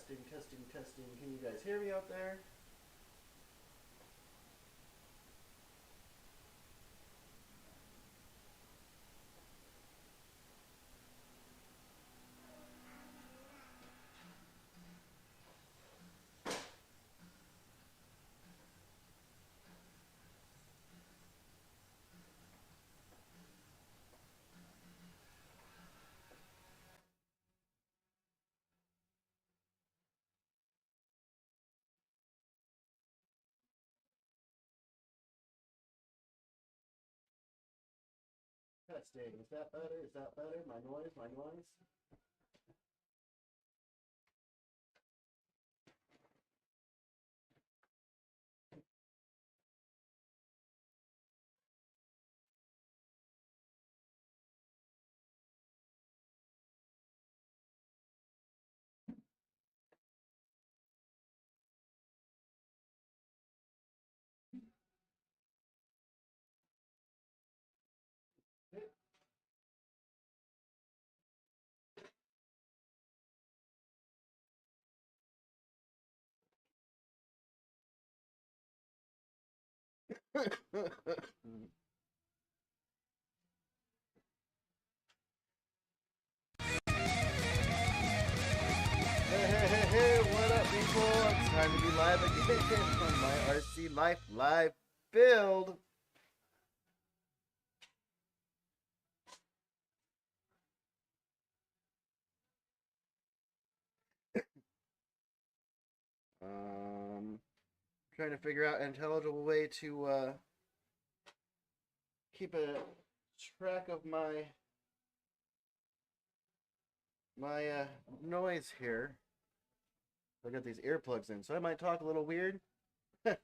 Testing, testing, testing. Can you guys hear me out there? Testing. Is that better? Is that better? My noise, my noise. Hey, what up, people? It's time to be live again on my RC Life Live build. Trying to figure out an intelligible way to keep a track of my noise here. I got these earplugs in, so I might talk a little weird. If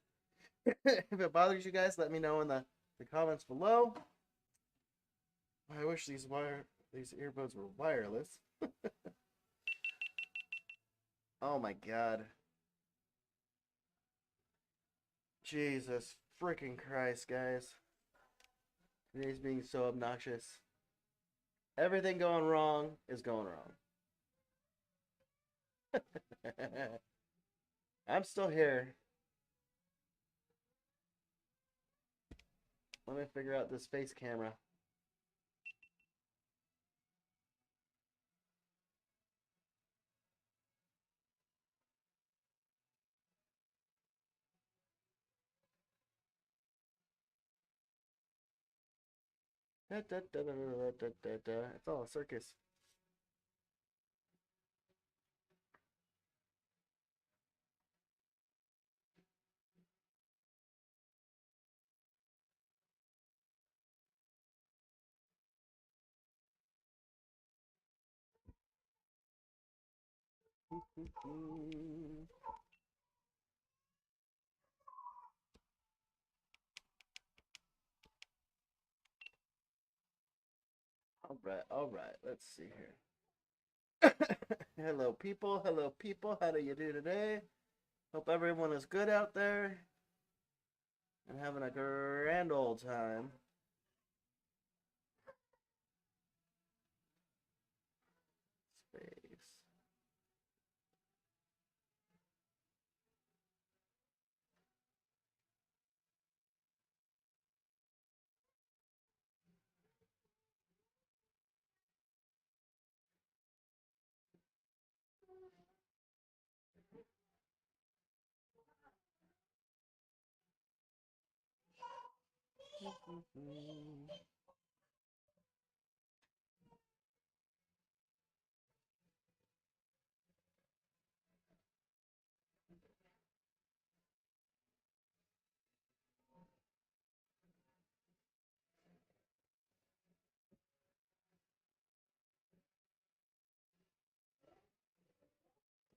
it bothers you guys, let me know in the comments below. I wish these earbuds were wireless. Oh my god. Jesus freaking Christ, guys. Today's being so obnoxious. Everything going wrong is going wrong. I'm still here. Let me figure out this face camera. It's all a circus. All right, let's see here. Hello people, how do you do today? Hope everyone is good out there and having a grand old time. Space.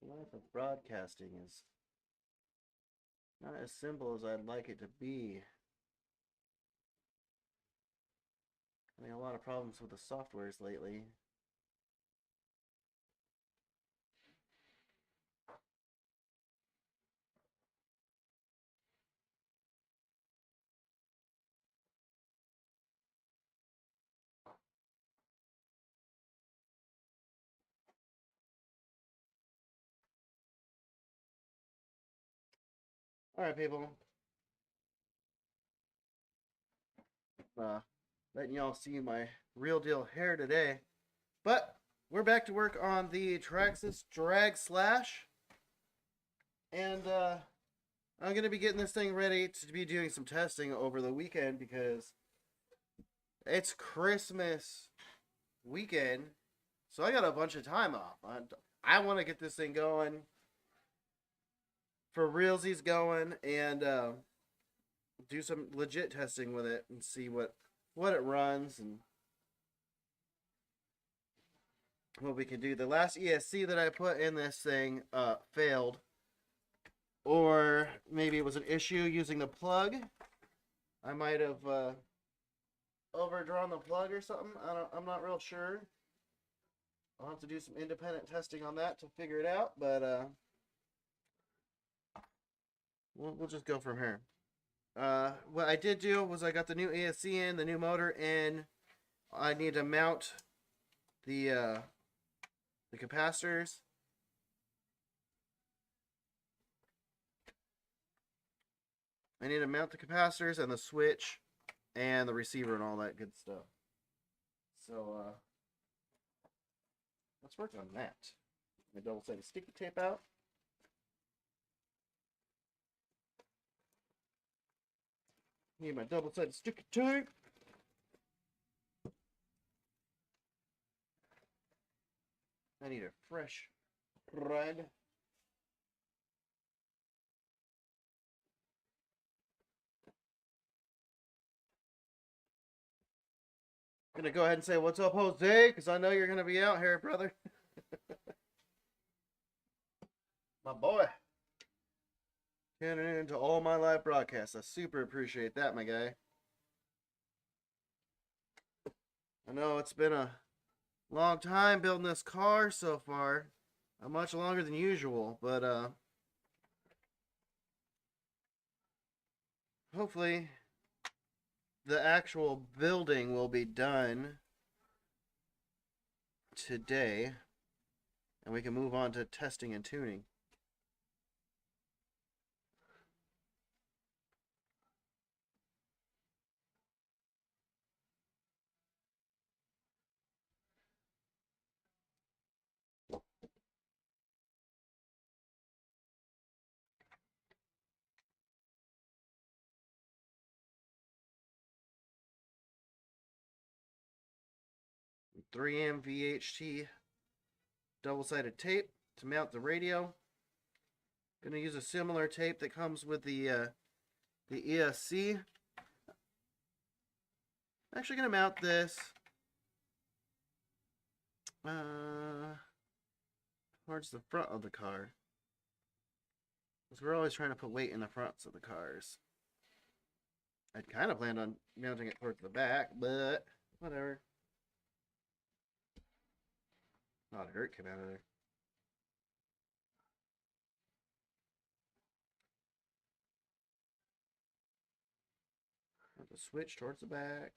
The life of broadcasting is not as simple as I'd like it to be. Having a lot of problems with the softwares lately. Alright, people. Letting y'all see my real deal hair today. But we're back to work on the Traxxas Drag Slash. And I'm going to be getting this thing ready to be doing some testing over the weekend because it's Christmas weekend. So I got a bunch of time off. I want to get this thing going for realsies going and do some legit testing with it and see what it runs and what we can do. The last ESC that I put in this thing failed, or maybe it was an issue using the plug. I might have overdrawn the plug or something. I'm not real sure. I'll have to do some independent testing on that to figure it out, but we'll just go from here. What I did do was I got the new ESC in, the new motor in. I need to mount the capacitors. I need to mount the capacitors and the switch and the receiver and all that good stuff. So let's work on that. My double-sided sticky tape out. Need my double-sided sticky tape. I need a fresh thread. Gonna go ahead and say what's up, Jose, because I know you're gonna be out here, brother. My boy. Tuning into all my live broadcasts. I super appreciate that, my guy. I know it's been a long time building this car so far. Much longer than usual, but hopefully the actual building will be done today and we can move on to testing and tuning. .3M VHT double-sided tape to mount the radio. Gonna use a similar tape that comes with the ESC. I'm actually gonna mount this towards the front of the car, because we're always trying to put weight in the fronts of the cars. I'd kind of planned on mounting it towards the back, but whatever. A lot of dirt came out of there. Have to switch towards the back.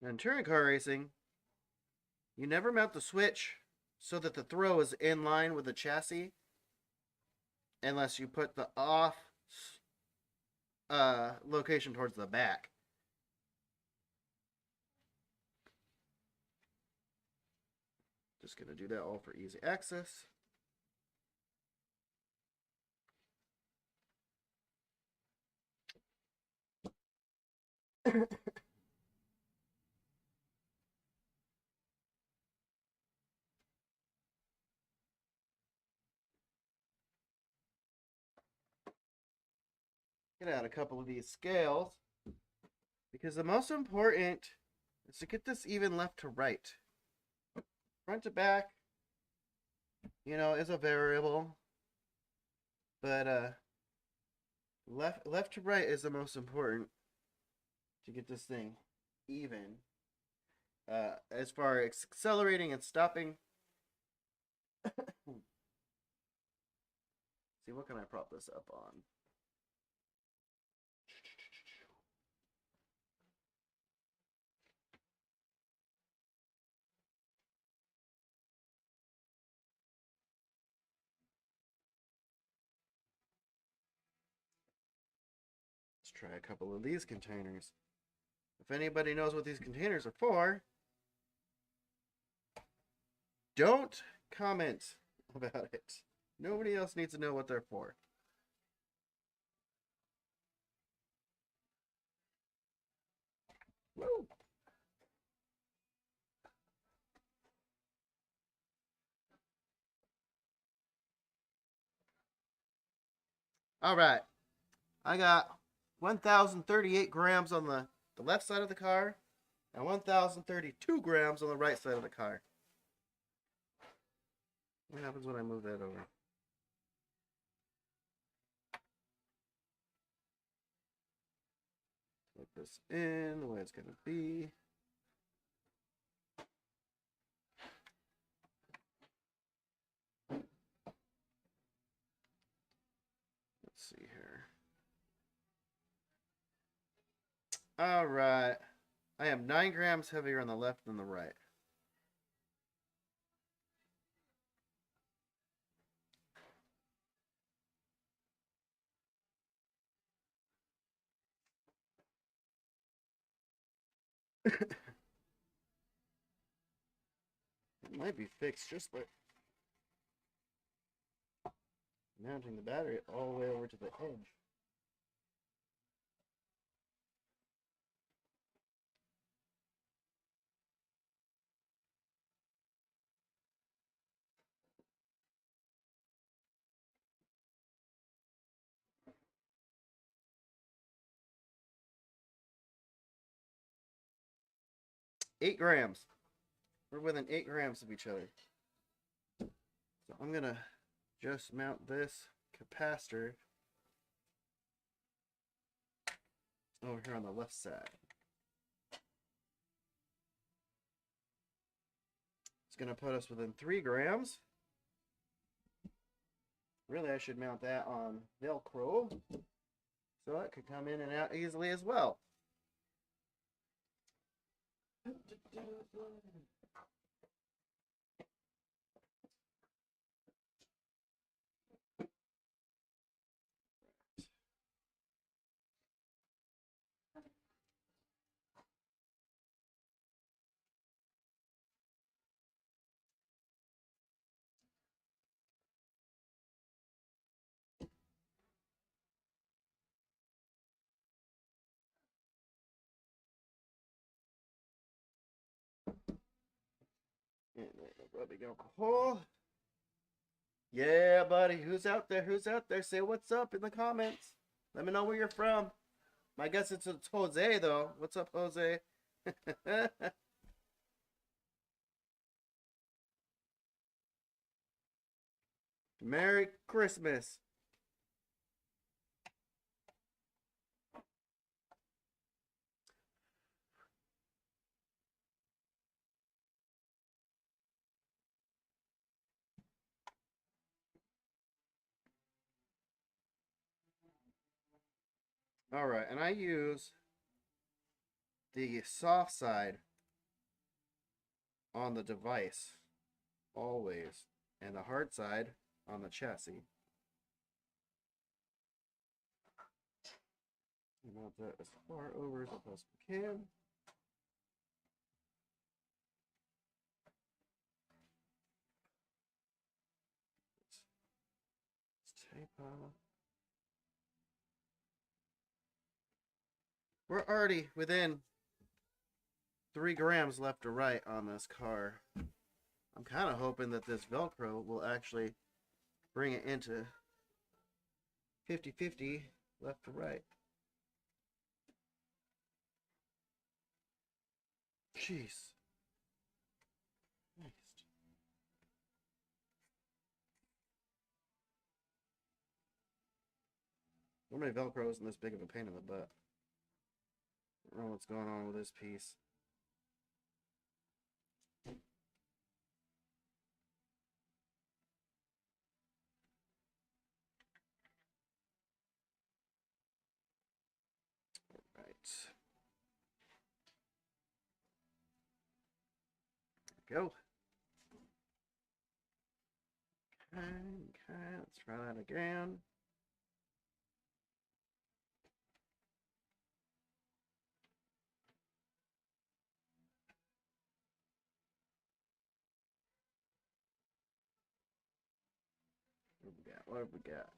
In touring car racing, you never mount the switch so that the throw is in line with the chassis unless you put the off location towards the back. Just gonna do that all for easy access. Get out a couple of these scales, because the most important is to get this even left to right. Front to back, you know, is a variable, but left to right is the most important to get this thing even. As far as accelerating and stopping, See, what can I prop this up on? Let's try a couple of these containers. If anybody knows what these containers are for, don't comment about it. Nobody else needs to know what they're for. Woo! All right. I got 1,038 grams on the left side of the car and 1,032 grams on the right side of the car. What happens when I move that over? Put this in the way it's going to be. Let's see here. All right. I am 9 grams heavier on the left than the right. It might be fixed just by mounting the battery all the way over to the edge. Eight grams. We're within 8 grams of each other. So I'm gonna just mount this capacitor over here on the left side. It's gonna put us within 3 grams. Really, I should mount that on Velcro so it could come in and out easily as well. And rubbing alcohol. Yeah, buddy. Who's out there? Who's out there? Say what's up in the comments. Let me know where you're from. I guess it's Jose, though. What's up, Jose? Merry Christmas. All right, and I use the soft side on the device always, and the hard side on the chassis. Mount that as far over as I possibly can. Let's tape off. We're already within 3 grams left or right on this car. I'm kind of hoping that this Velcro will actually bring it into 50-50 left to right. Jeez. Christ. Normally Velcro isn't this big of a pain in the butt. I don't know what's going on with this piece. Go. Okay, let's try that again. What have we got? What have we got?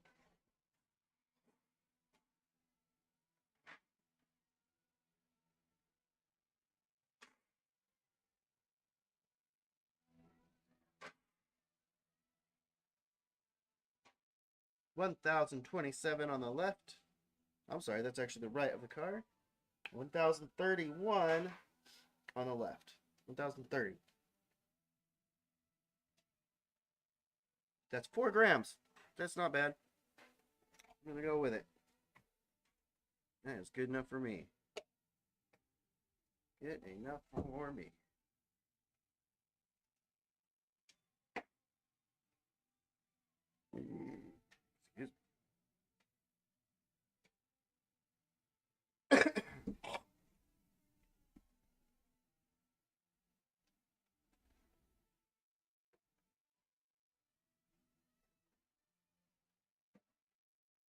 $1,027 on the left. I'm sorry, that's actually the right of the car. 1,031 on the left. 1,030. That's 4 grams. That's not bad. I'm gonna go with it. That is good enough for me. Good enough for me. Excuse me.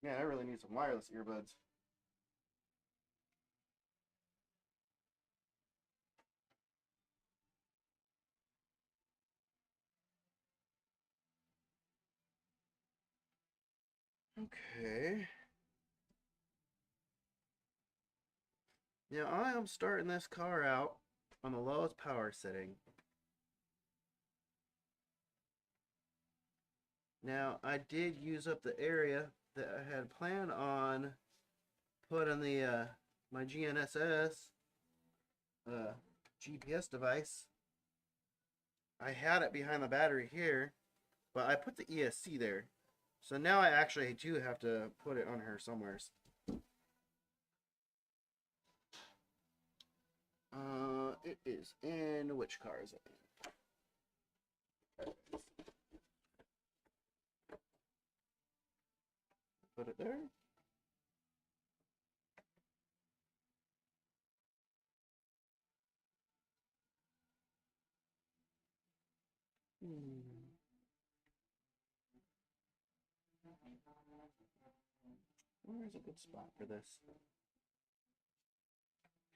Man, I really need some wireless earbuds. Okay. Now I am starting this car out on the lowest power setting. Now I did use up the area that I had planned on putting the my GNSS GPS device. I had it behind the battery here, but I put the ESC there. So now I actually do have to put it on her somewhere. It is in, which car is it in? Put it there. Where's a good spot for this?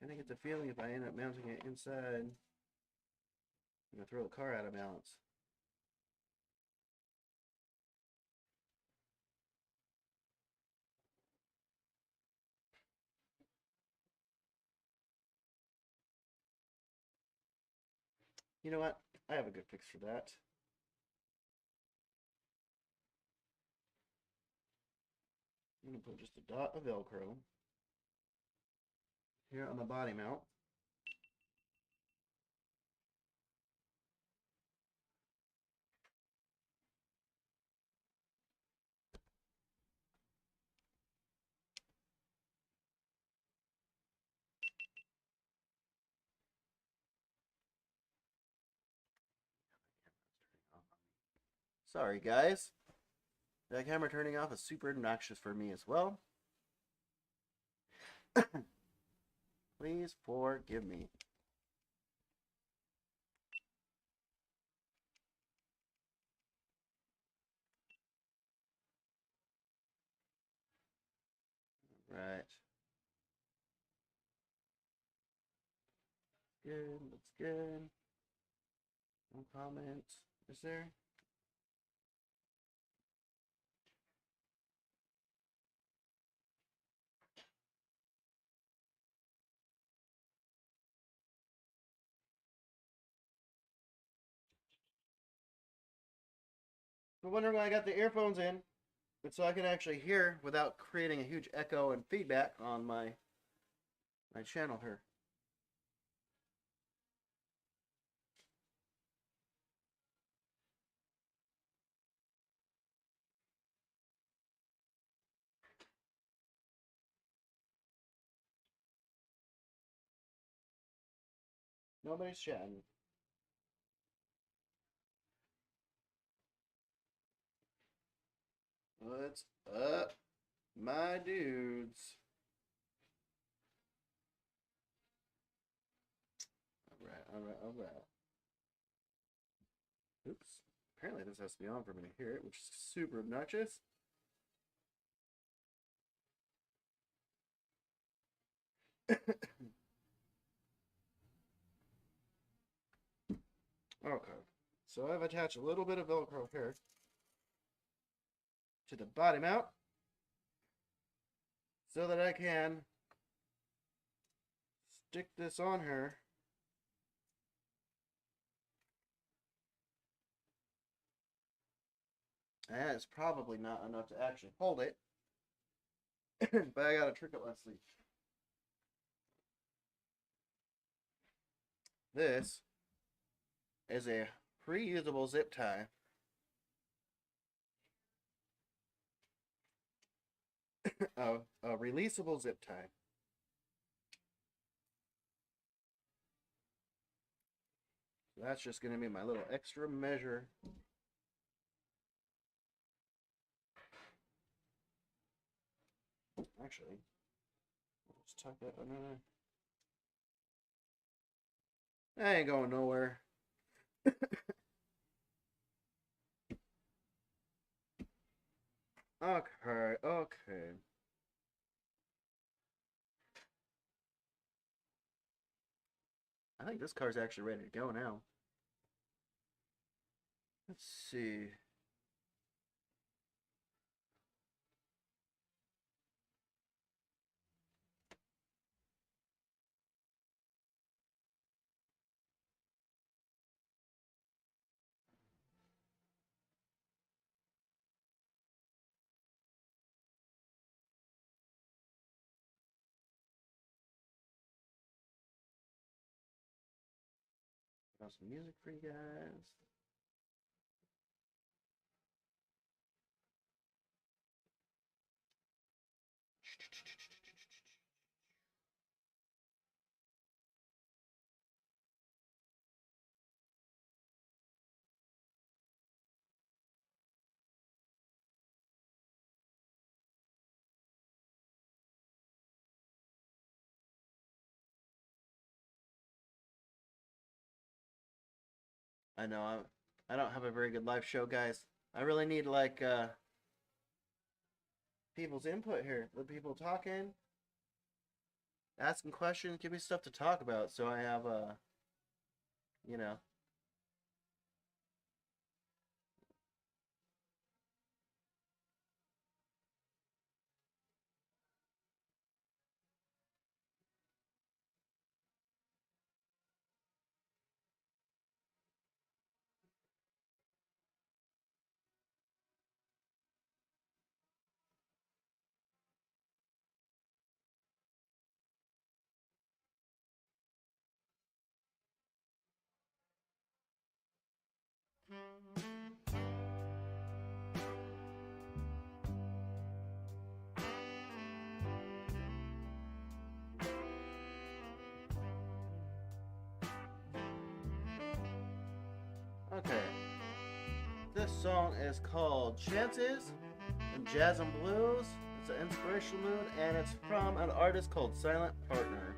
Kind of get the feeling if I end up mounting it inside, I'm gonna throw the car out of balance. You know what? I have a good fix for that. I'm gonna put just a dot of Velcro here on the body mount. Sorry, guys. That camera turning off is super obnoxious for me as well. Please forgive me. Right. Good. Looks good. No comments. Is there? We're wondering why I got the earphones in. It's so I can actually hear without creating a huge echo and feedback on my channel here. Nobody's chatting. What's up, my dudes? Alright. Oops. Apparently this has to be on for me to hear it, which is super obnoxious. Okay. So I've attached a little bit of Velcro here to the body mount so that I can stick this on her. And it's probably not enough to actually hold it. But I got a trick up my sleeve. This is a reusable zip tie. A releasable zip tie. So that's just going to be my little extra measure. Actually, let's tuck that under there. I ain't going nowhere. Okay. I think this car's actually ready to go now. Let's see. Got some music for you guys. I know I don't have a very good live show, guys. I really need like people's input here. The people talking, asking questions, give me stuff to talk about so I have you know. Okay. This song is called Chances in Jazz and Blues. It's an inspirational mood, and it's from an artist called Silent Partner.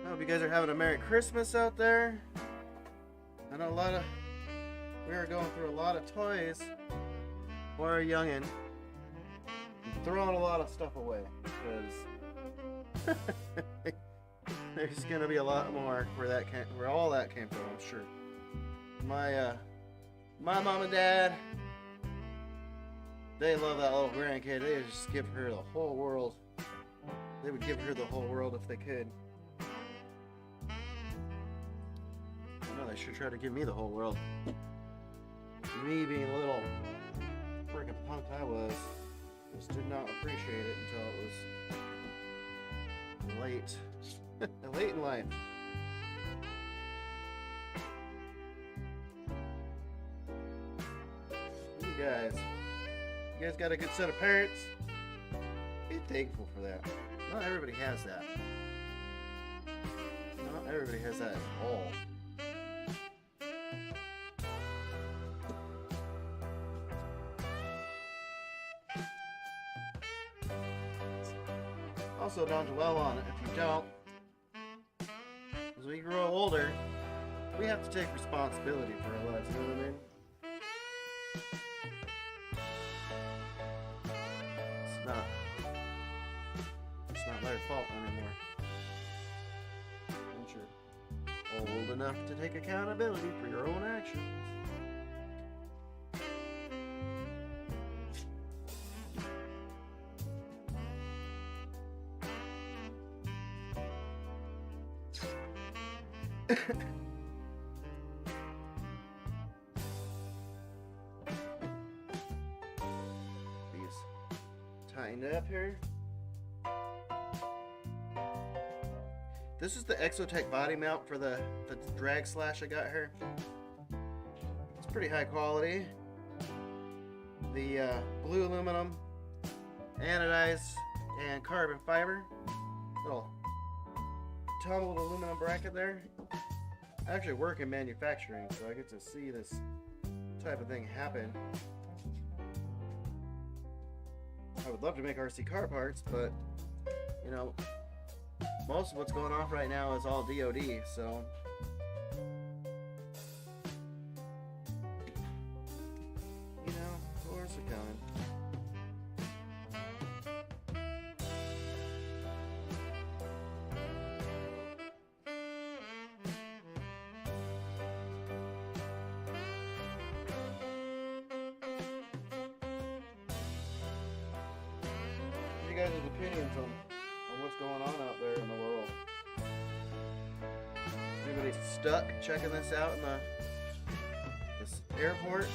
I hope you guys are having a Merry Christmas out there. I know we are going through a lot of toys for a youngin'. Throwing a lot of stuff away because there's gonna be a lot more where all that came from, I'm sure. My mom and dad, they love that little grandkid. They just give her the whole world. They would give her the whole world if they could. I know they should try to give me the whole world. Me being a little freaking punk I was. Just did not appreciate it until it was late. Late in life. You guys got a good set of parents? Be thankful for that. Not everybody has that. Not everybody has that at all. Also, don't dwell on it if you don't. As we grow older, we have to take responsibility for our lives, you know what I mean? It's not their fault anymore. Once you're old enough to take accountability for your own actions. These tightened up here. This is the Exotech body mount for the drag slash I got here. It's pretty high quality. The blue aluminum, anodized, and carbon fiber. Little tumbled aluminum bracket there. I actually work in manufacturing, so I get to see this type of thing happen. I would love to make RC car parts, but you know, most of what's going on right now is all DoD, so you know, wars are coming. You guys' opinions on what's going on out there in the world? Anybody stuck checking this out in this airport?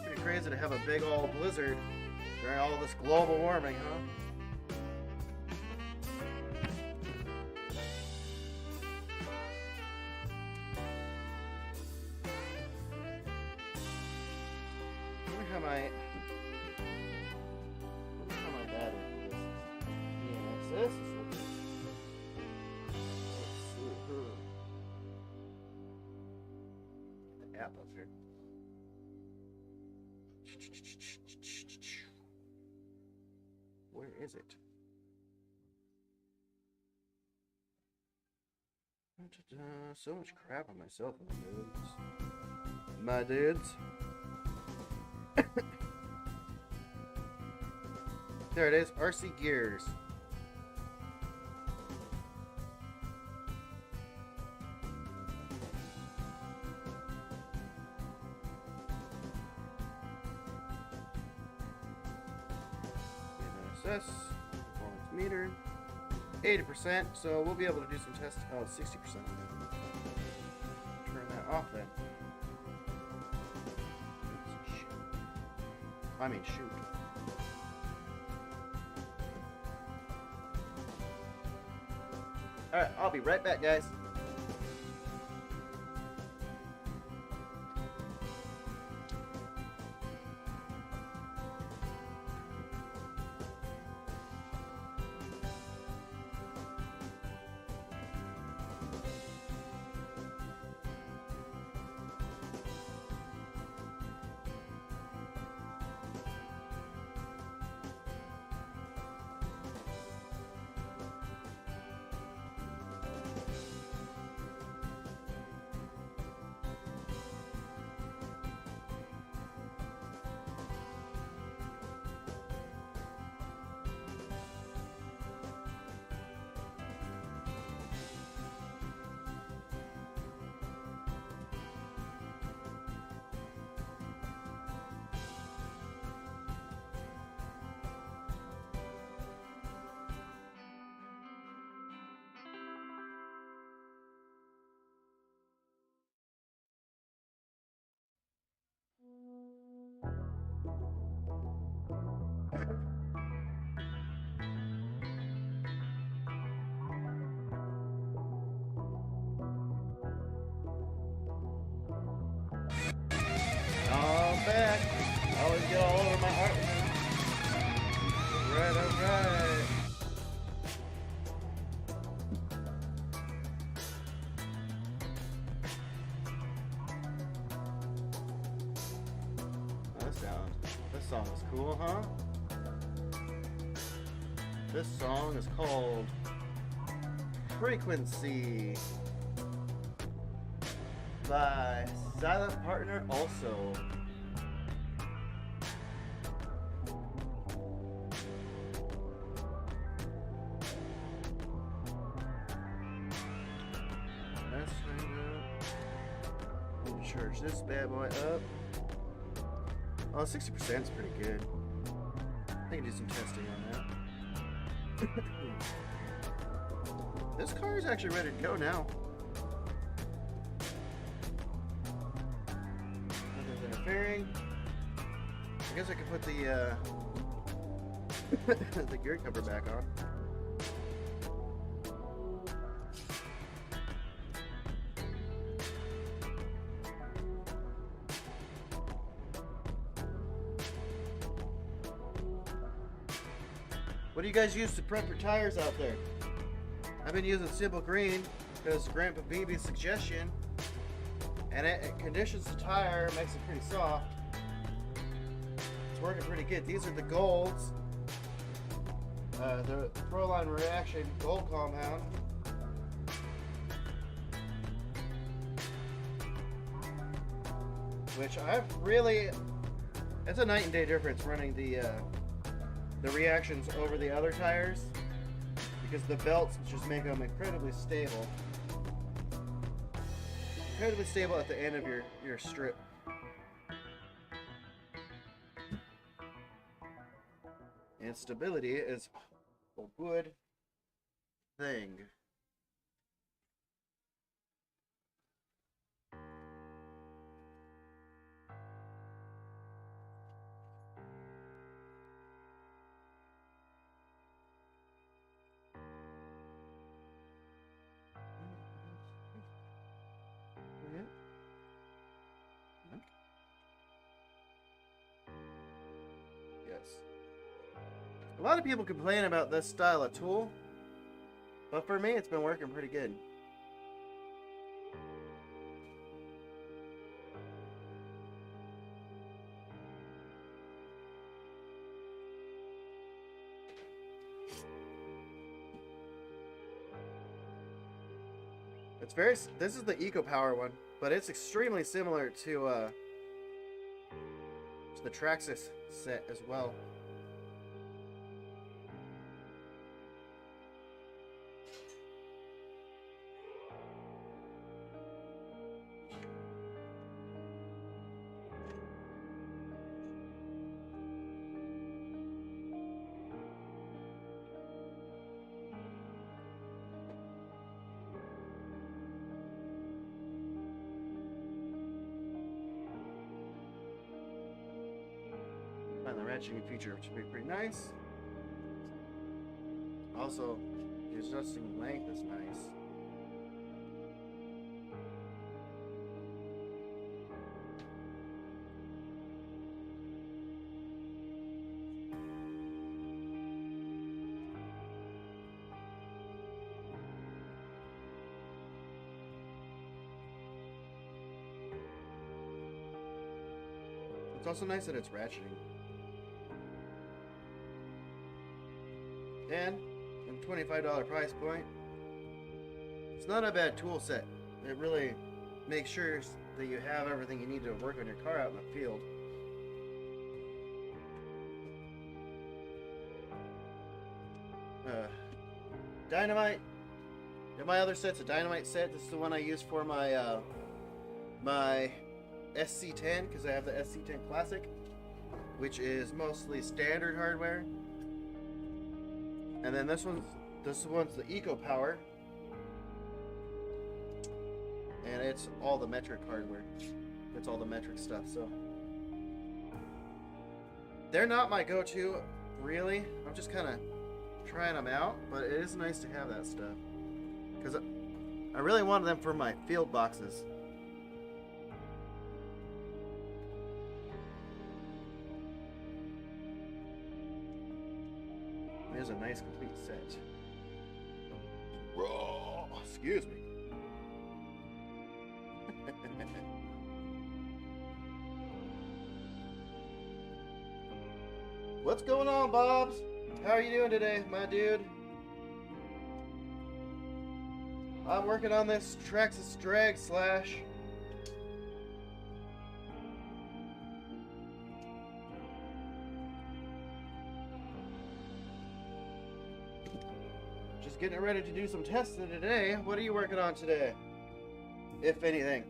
Pretty crazy to have a big old blizzard during all this global warming, huh? How my battery for this is. Let's see. The app up here. Where is it? So much crap on my cell phone, dudes. My dudes. There it is, RC Gears. NSS, performance meter, 80%, so we'll be able to do some tests. Oh, 60%. Turn that off then. I mean, shoot. Alright, I'll be right back, guys. Back. I always get all over my art. Alright, alright. That song is cool, huh? This song is called Frequency by Silent Partner also. Let's hang up. Let me charge this bad boy up. Oh, 60% is pretty good. I can do some testing on that. This car is actually ready to go now. Nothing's interfering. I guess I could put the the gear cover back on. What do you guys use to prep your tires out there? I've been using Simple Green because Grandpa BB's suggestion, and it conditions the tire, makes it pretty soft. It's working pretty good. These are the golds, the Proline Reaction Gold Compound. Which I've really, it's a night and day difference running the reactions over the other tires, because the belts just make them incredibly stable. Incredibly stable at the end of your strip. And stability is a good thing. Yes. A lot of people complain about this style of tool, but for me it's been working pretty good. This is the Eco Power one, but it's extremely similar to the Traxxas set as well. The ratcheting feature, which would be pretty nice. Also, the adjusting length is nice. It's also nice that it's ratcheting. And a $25 price point, it's not a bad tool set. It really makes sure that you have everything you need to work on your car out in the field. Dynamite. My other set's a Dynamite set. This is the one I use for my my SC10, because I have the SC10 Classic, which is mostly standard hardware. And then this one's the Eco Power, and it's all the metric hardware. It's all the metric stuff. So they're not my go-to, really. I'm just kind of trying them out, but it is nice to have that stuff because I really wanted them for my field boxes. Here's a nice complete set. Raw. Excuse me. What's going on, Bobs? How are you doing today, my dude? I'm working on this Traxxas drag slash. Just getting ready to do some testing today. What are you working on today? If anything.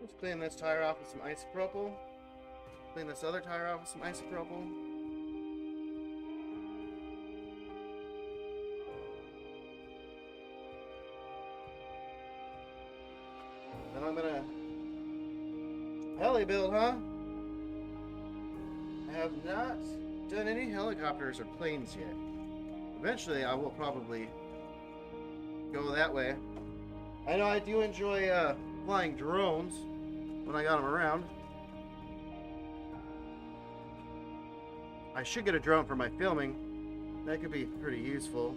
Let's clean this tire off with some isopropyl. Clean this other tire off with some isopropyl. Then I'm gonna heli build, huh? I have not done any helicopters or planes yet. Eventually I will probably go that way. I know I do enjoy flying drones when I got them around. I should get a drone for my filming. That could be pretty useful.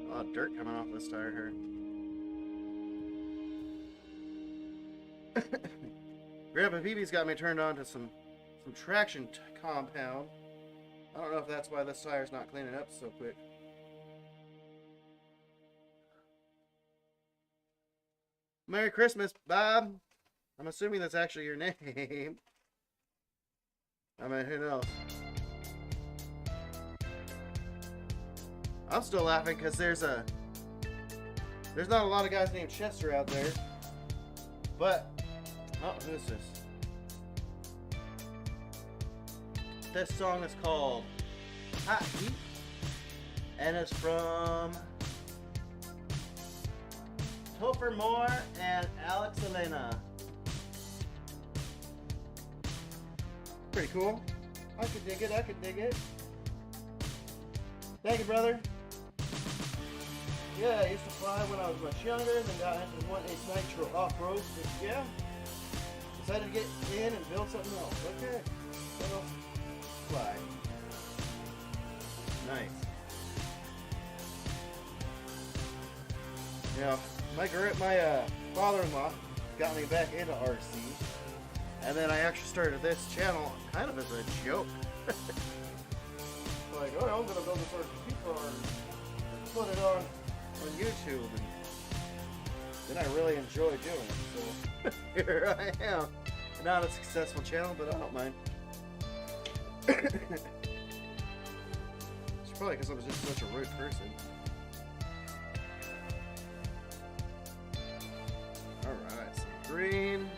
A lot of dirt coming off this tire here. Grandpa BB's got me turned on to some traction compound. I don't know if that's why this tire's not cleaning up so quick. Merry Christmas, Bob. I'm assuming that's actually your name. I mean, who knows? I'm still laughing because there's not a lot of guys named Chester out there. But, oh, who is this? This song is called Hot Heat, and it's from Topher Moore and Alex Elena. Pretty cool. I could dig it, I could dig it. Thank you, brother. Yeah, I used to fly when I was much younger, then got into the 1/8 Nitro off-road, but yeah. Decided to get in and build something else. Okay. What else? Fly. Nice. Yeah, my father-in-law got me back into RC, and then I actually started this channel kind of as a joke. Like, oh, I'm gonna build this RC car and put it on YouTube, and then I really enjoy doing it. So here I am. Not a successful channel, but I don't mind. It's probably because I was just such a rude person. Alright, some green.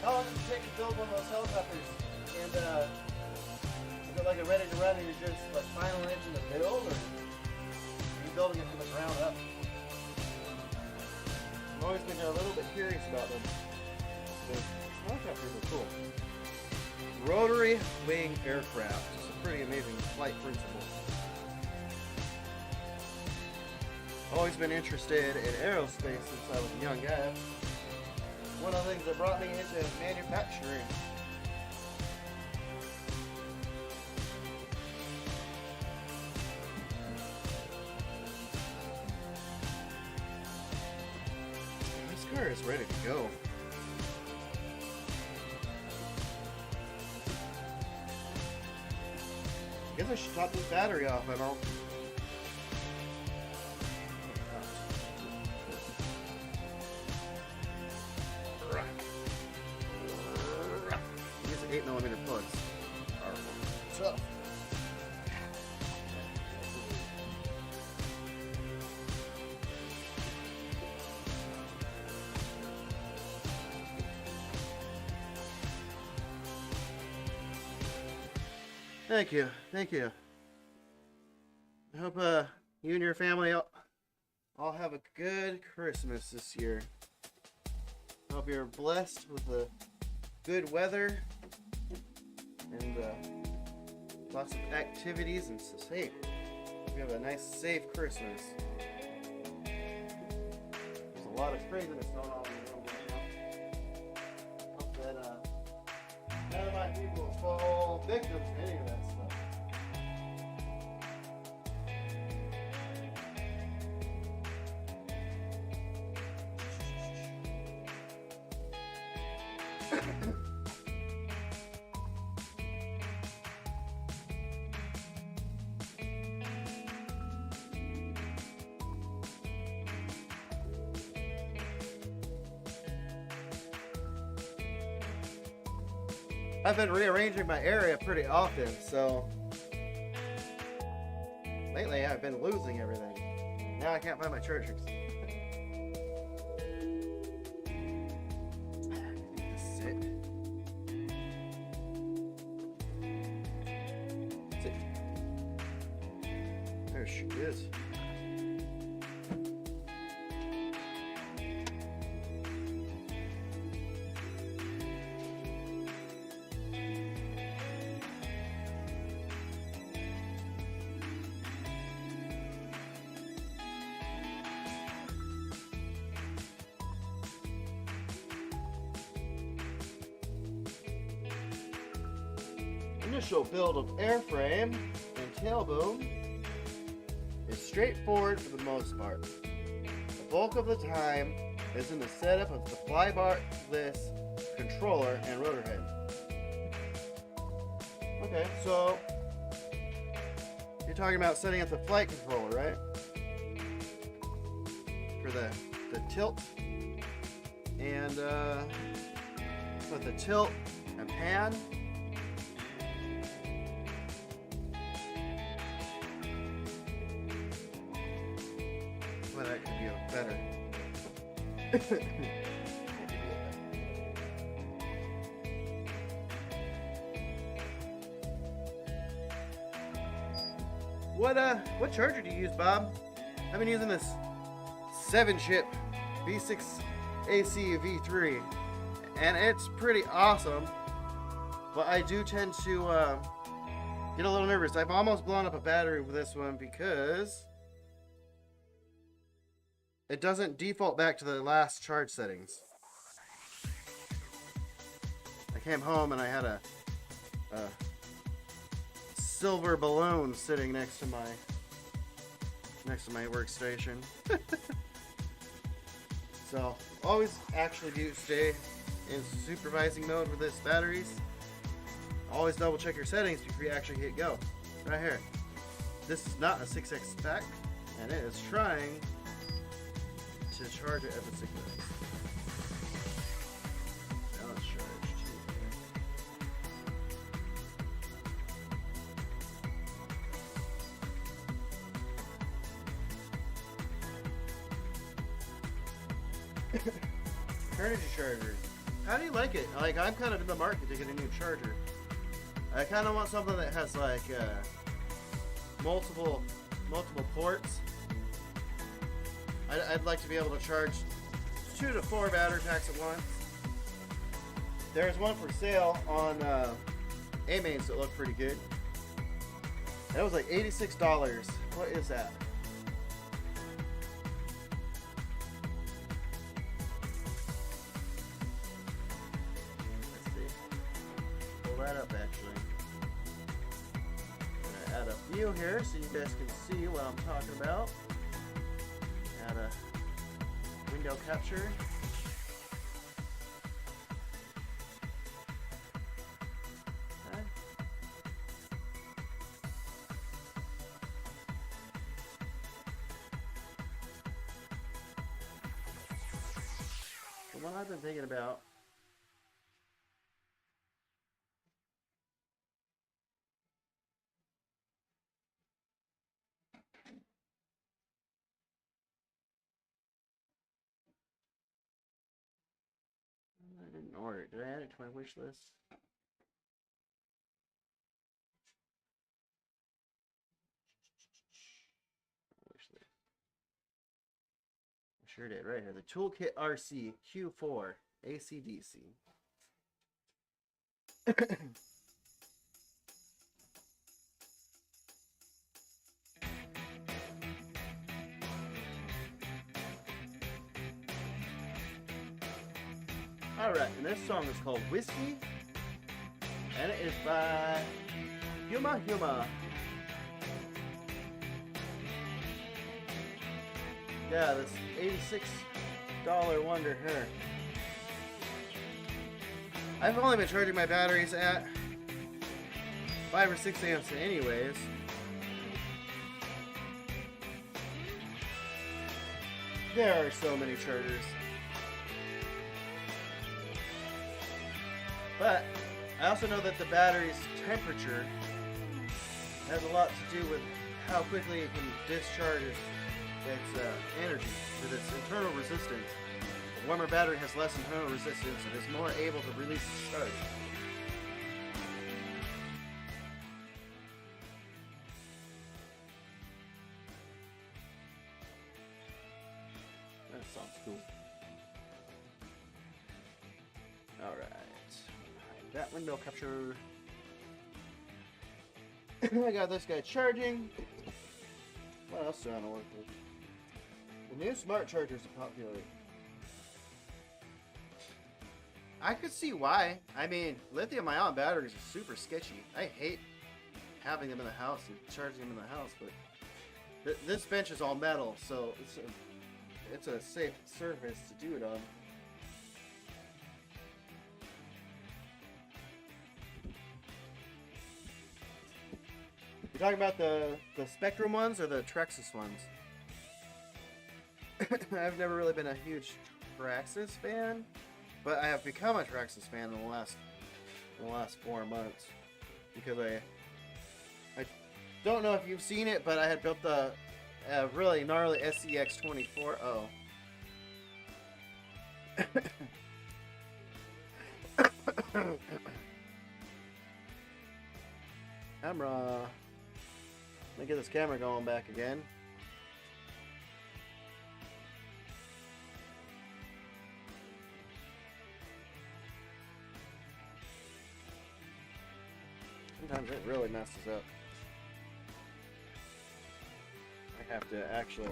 How long does it take to build one of those helicopters? And is it like a ready to run and you're just like final engine to build, or are you building it from the ground up? I've always been a little bit curious about them. Because helicopters are cool. Rotary wing aircraft. It's a pretty amazing flight principle. Always been interested in aerospace since I was a young guy. One of the things that brought me into manufacturing. This car is ready to go. I guess I should top this battery off and all. These 8mm plugs are tough. Thank you. Thank you. I hope you and your family all have a good Christmas this year. I hope you're blessed with the good weather and lots of activities and safe. Hope you have a nice, safe Christmas. There's a lot of craziness going on in the world right now. Hope that none of my people fall victim to any of that stuff. I've been rearranging my area pretty often, so lately I've been losing everything. Now I can't find my chargers. Sit. Sit. There she is. Initial build of airframe and tailboom is straightforward for the most part. The bulk of the time is in the setup of the flybarless controller and rotor head. Okay, so you're talking about setting up the flight controller, right? For the tilt and with the tilt and pan. Well, that could be better. What charger do you use, Bob? I've been using this 7-chip V6 AC V3, and it's pretty awesome. But I do tend to get a little nervous. I've almost blown up a battery with this one because it doesn't default back to the last charge settings. I came home and I had a silver balloon sitting next to my workstation. So always actually do stay in supervising mode with this batteries. Always double check your settings before you actually hit go. Right here. This is not a 6X spec, and it is trying to charge it at the 6X. Now it's charged. Energy charger. How do you like it? Like, I'm kind of in the market to get a new charger. I kind of want something that has like multiple ports. I'd like to be able to charge 2 to 4 battery packs at once. There's one for sale on A-Mains that looked pretty good. That was like $86. What is that? Let's see. Pull that up actually. I'm gonna add a view here so you guys can see what I'm talking about. Add a window capture. Okay. The one I've been thinking about . I didn't order it. Did I add it to my wish list? Sure did, right here. The Toolkit RC Q4 AC/DC. Alright, and this song is called Whiskey, and it is by Huma Huma. Yeah, this $86 Wonder Hair. I've only been charging my batteries at 5 or 6 amps anyways. There are so many chargers. But I also know that the battery's temperature has a lot to do with how quickly it can discharge its energy with its internal resistance. A warmer battery has less internal resistance and is more able to release charge. That sounds cool. Alright. That window capture. I got this guy charging. What else do I want to work with? The new smart chargers are popular. I could see why. I mean, lithium-ion batteries are super sketchy. I hate having them in the house and charging them in the house, but this bench is all metal, so it's a safe surface to do it on. You're talking about the Spectrum ones or the Traxxas ones? I've never really been a huge Traxxas fan, but I have become a Traxxas fan in the last 4 months because I don't know if you've seen it, but I had built a really gnarly SCX-24O. Camera. Let me get this camera going back again. Sometimes it really messes up. I have to actually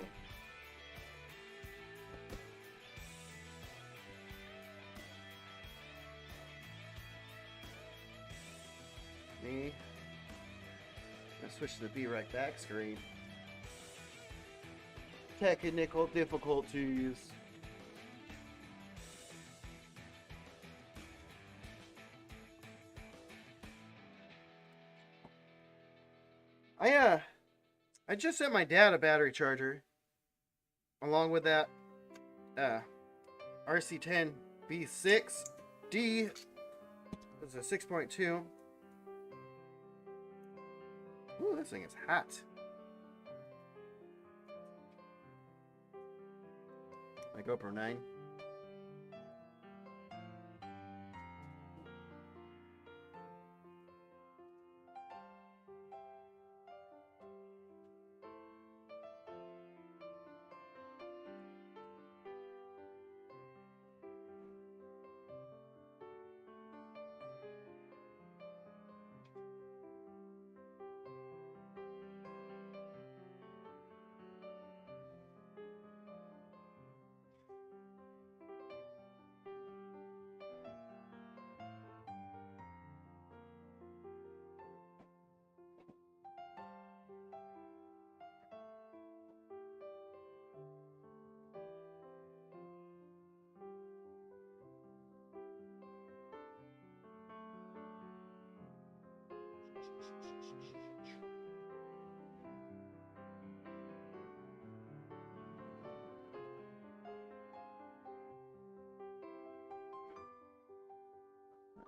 switch to the Be Right Back screen. Technical difficulties. I just sent my dad a battery charger along with that RC10 B6D. It's a 6.2. Ooh, this thing is hot. My GoPro 9.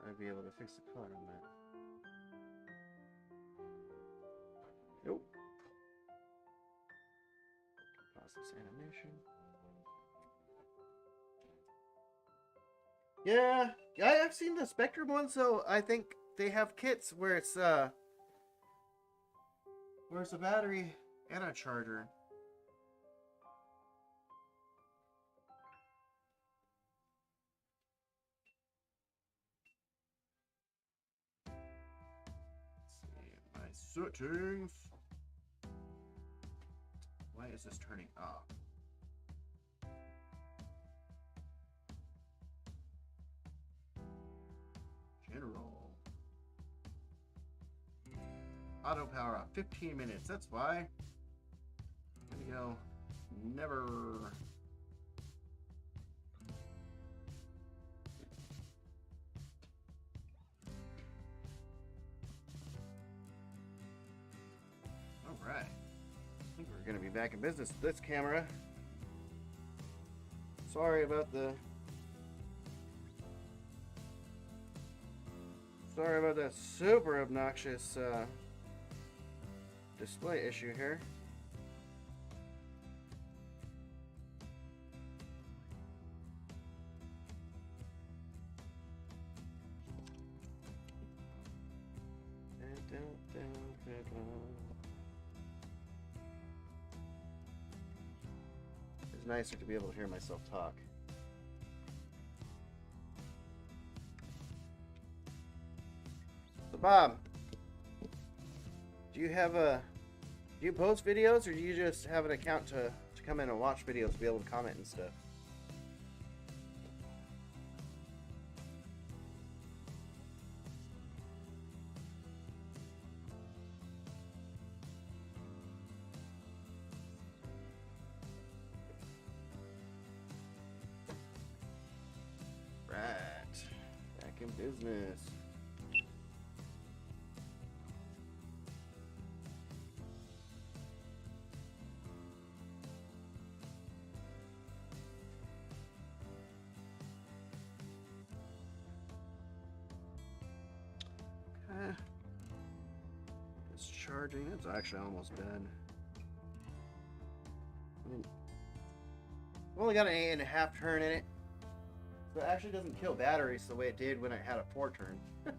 I'd be able to fix the color on that. Nope. Pause this animation. Yeah, I've seen the Spectrum one, so I think they have kits where it's a battery and a charger. Settings. Why is this turning off? General. Auto power off. 15 minutes. That's why. There we go. Never. Alright. I think we're going to be back in business with this camera. Sorry about the... Sorry about that super obnoxious display issue here. It's nicer to be able to hear myself talk. So Bob, do you post videos, or do you just have an account to come in and watch videos, to be able to comment and stuff? Right, back in business. It's charging. It's actually almost done. I've only got an 8.5 turn in it, so it actually doesn't kill batteries the way it did when I had a 4 turn. I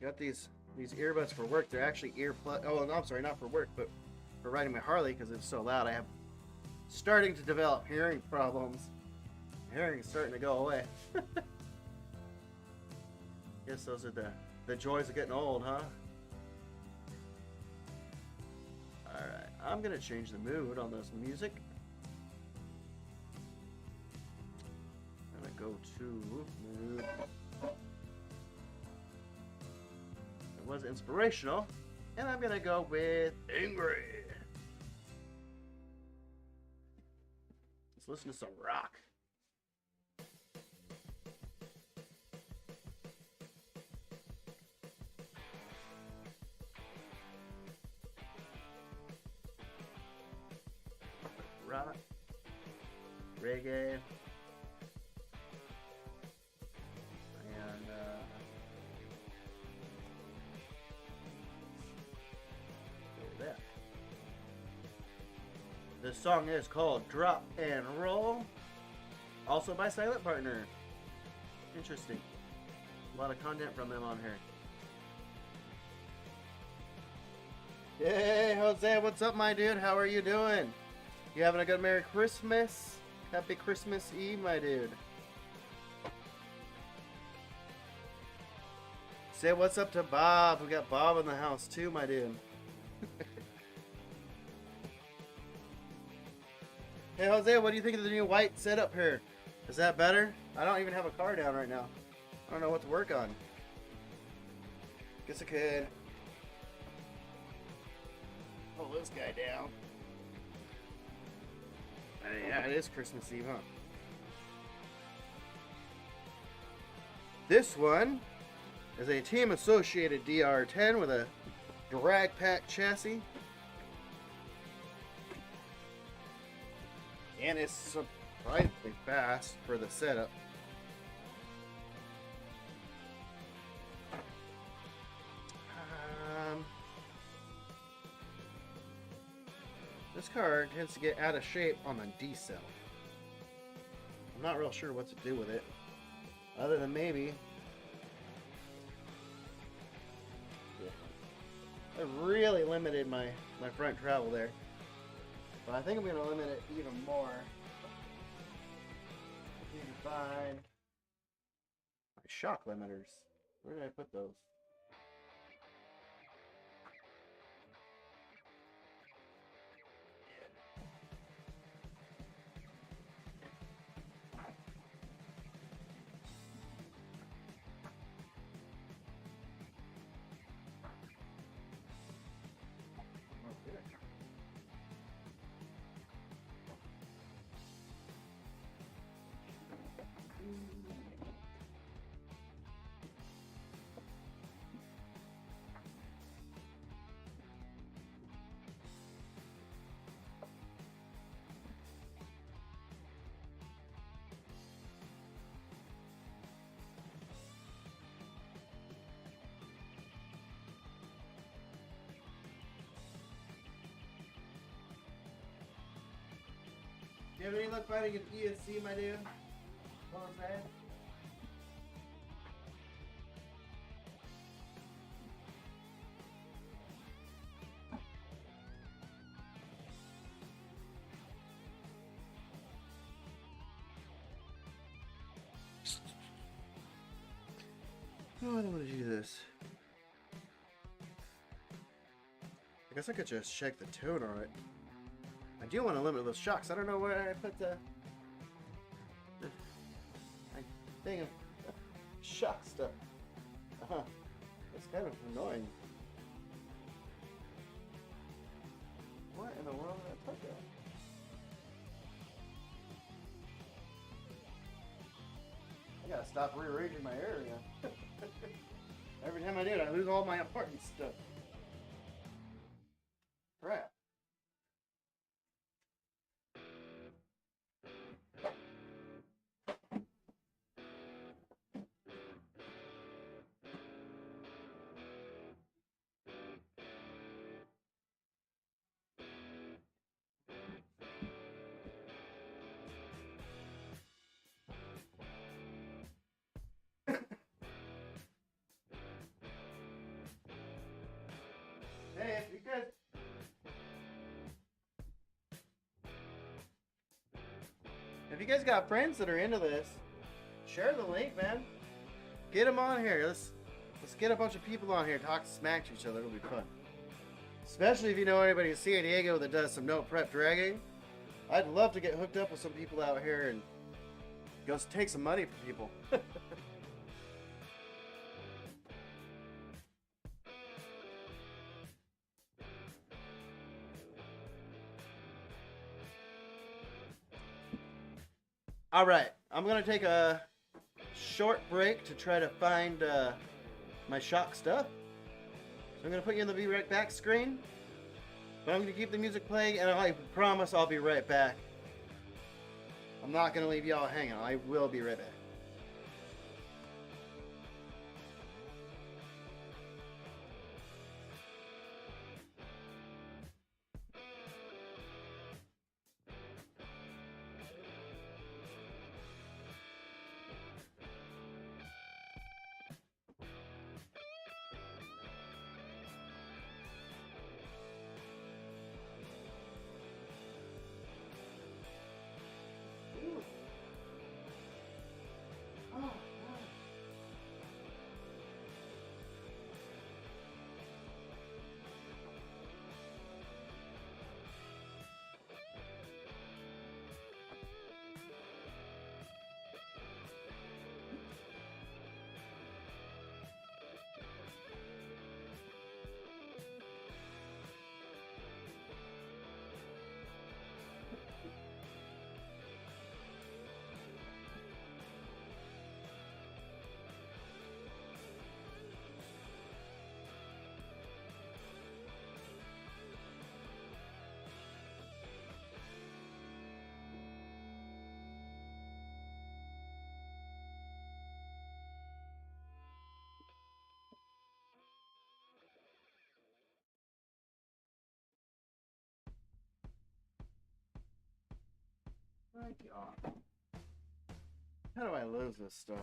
got these earbuds for work. They're actually earplug. Oh, no, I'm sorry, not for work, but for riding my Harley, because it's so loud. I have starting to develop hearing problems. Hearing is starting to go away. Guess those are the joys of getting old, huh? Alright, I'm gonna change the mood on this music. I'm gonna go to mood. It was inspirational, and I'm gonna go with angry. Let's listen to some rock. Rock, reggae, and that. This song is called Drop and Roll, also by Silent Partner. Interesting. A lot of content from them on here. Hey, Jose, what's up, my dude? How are you doing? You having a good Merry Christmas? Happy Christmas Eve, my dude. Say what's up to Bob. We got Bob in the house too, my dude. Hey, Jose, what do you think of the new white setup here? Is that better? I don't even have a car down right now. I don't know what to work on. Guess I could pull this guy down. Yeah, it is Christmas Eve, huh? This one is a Team Associated DR10 with a drag pack chassis. And it's surprisingly fast for the setup. This car tends to get out of shape on the D-cell. I'm not real sure what to do with it, other than maybe I really limited my front travel there. But I think I'm going to limit it even more. I need to find my shock limiters. Where did I put those? Do you have any luck finding an ESC, my dude? What was that? Oh, I don't want to do this. I guess I could just check the tune on it. I do want to limit those shocks. I don't know where I put the thing of shock stuff. It's kind of annoying. What in the world did I put that? I gotta stop rearranging my area. Every time I do it, I lose all my important stuff. Crap. Hey, if you guys got friends that are into this, share the link, man. Get them on here. Let's get a bunch of people on here, talk smack to each other. It'll be fun. Especially if you know anybody in San Diego that does some no prep dragging. I'd love to get hooked up with some people out here and go take some money from people. All right, I'm gonna take a short break to try to find my shock stuff. So I'm gonna put you in the be right back screen, but I'm gonna keep the music playing, and I promise I'll be right back. I'm not gonna leave y'all hanging. I will be right back. My God. How do I lose this stuff?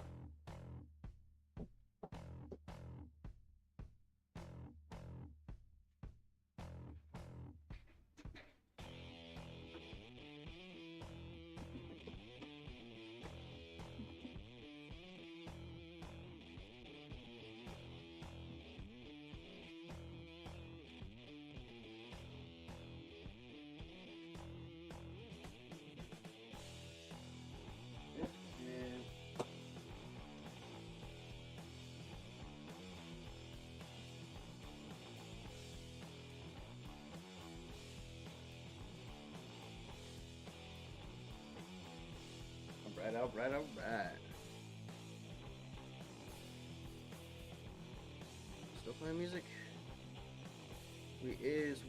Alright, alright. Still playing music? We is.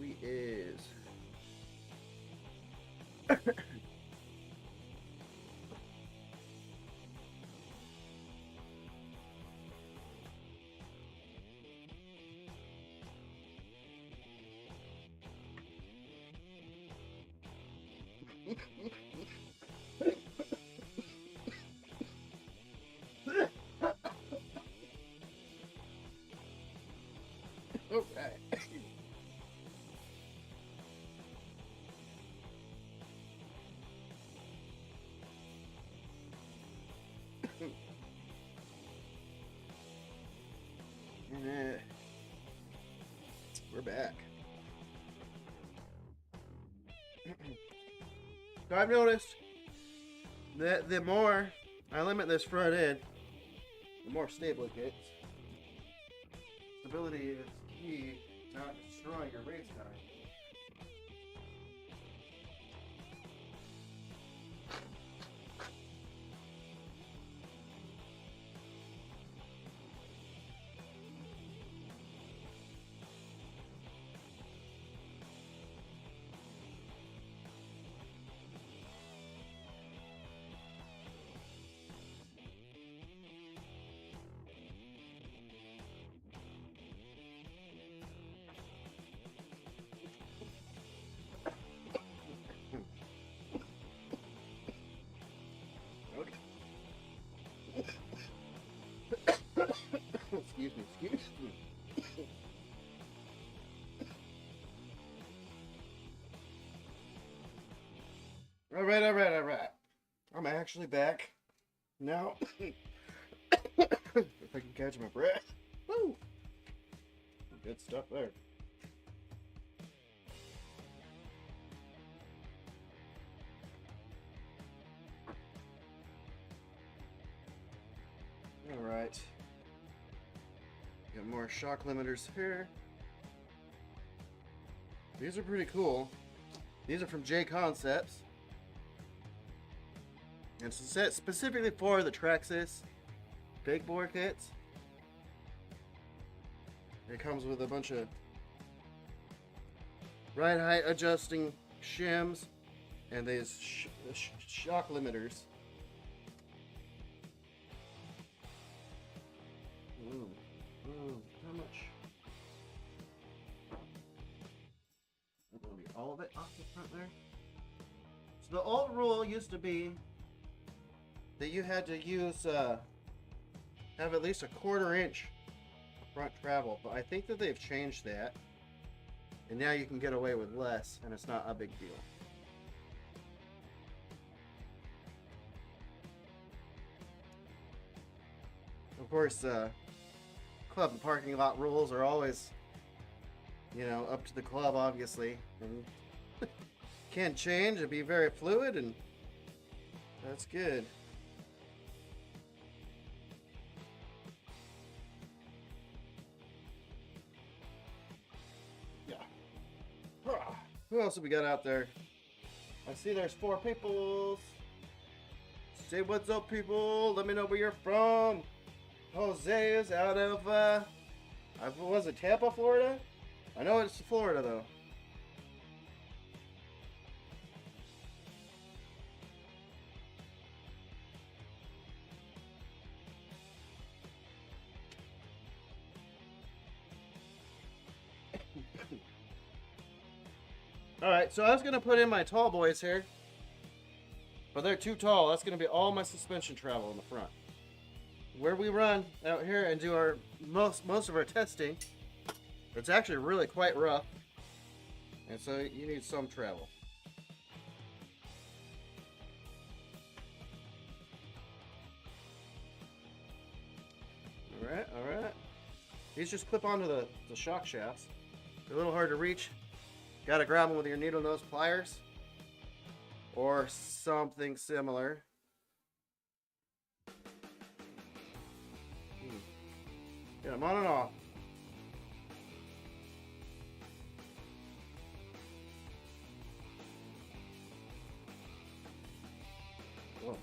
Okay. We're back. So I've noticed that the more I limit this front end, the more stable it gets. Stability is key to not destroying your race time. Excuse me. All right. I'm actually back now. If I can catch my breath. Woo! Good stuff there. All right. Got more shock limiters here. These are pretty cool. These are from J Concepts. And it's set specifically for the Traxxas big bore kits. It comes with a bunch of ride height adjusting shims and these shock limiters. How much? That's gonna be all of it off the front there. So the old rule used to be that you had to use have at least a 1/4 inch front travel, but I think that they've changed that, and now you can get away with less, and it's not a big deal. Of course, club and parking lot rules are always, up to the club, obviously, and can change and be very fluid, and that's good. Yeah. Who else have we got out there? I see there's 4 people. Say what's up, people. Let me know where you're from. Jose is out of, was it Tampa, Florida? I know it's Florida, though. Alright, so I was going to put in my tall boys here, but they're too tall. That's going to be all my suspension travel in the front. Where we run out here and do our most of our testing, it's actually really quite rough, and so you need some travel. All right. These just clip onto the shock shafts. They're a little hard to reach. Got to grab them with your needle nose pliers or something similar. Get them on and off. Whoa.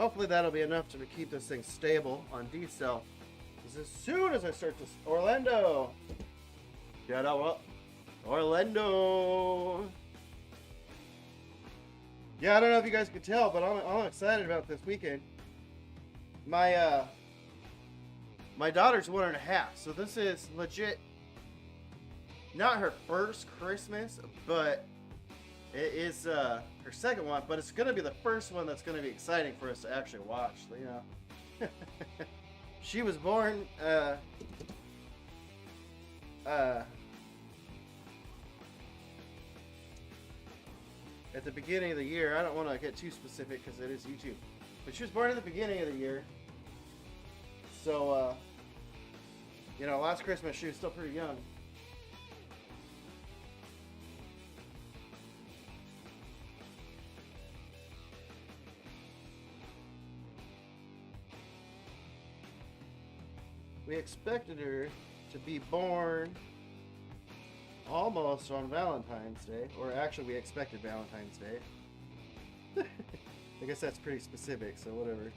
hopefully that'll be enough to keep this thing stable on D-cell. Because as soon as I start to... Orlando! Shout out Orlando! Yeah, I don't know if you guys could tell, but I'm excited about this weekend. My daughter's 1.5, so this is legit not her first Christmas, but it is her second one, but it's gonna be the first one that's gonna be exciting for us to actually watch, you know. She was born at the beginning of the year. I don't want to get too specific because it is YouTube, but she was born at the beginning of the year. So, you know, last Christmas she was still pretty young. We expected her to be born almost on Valentine's Day, or actually we expected Valentine's Day. I guess that's pretty specific, so whatever.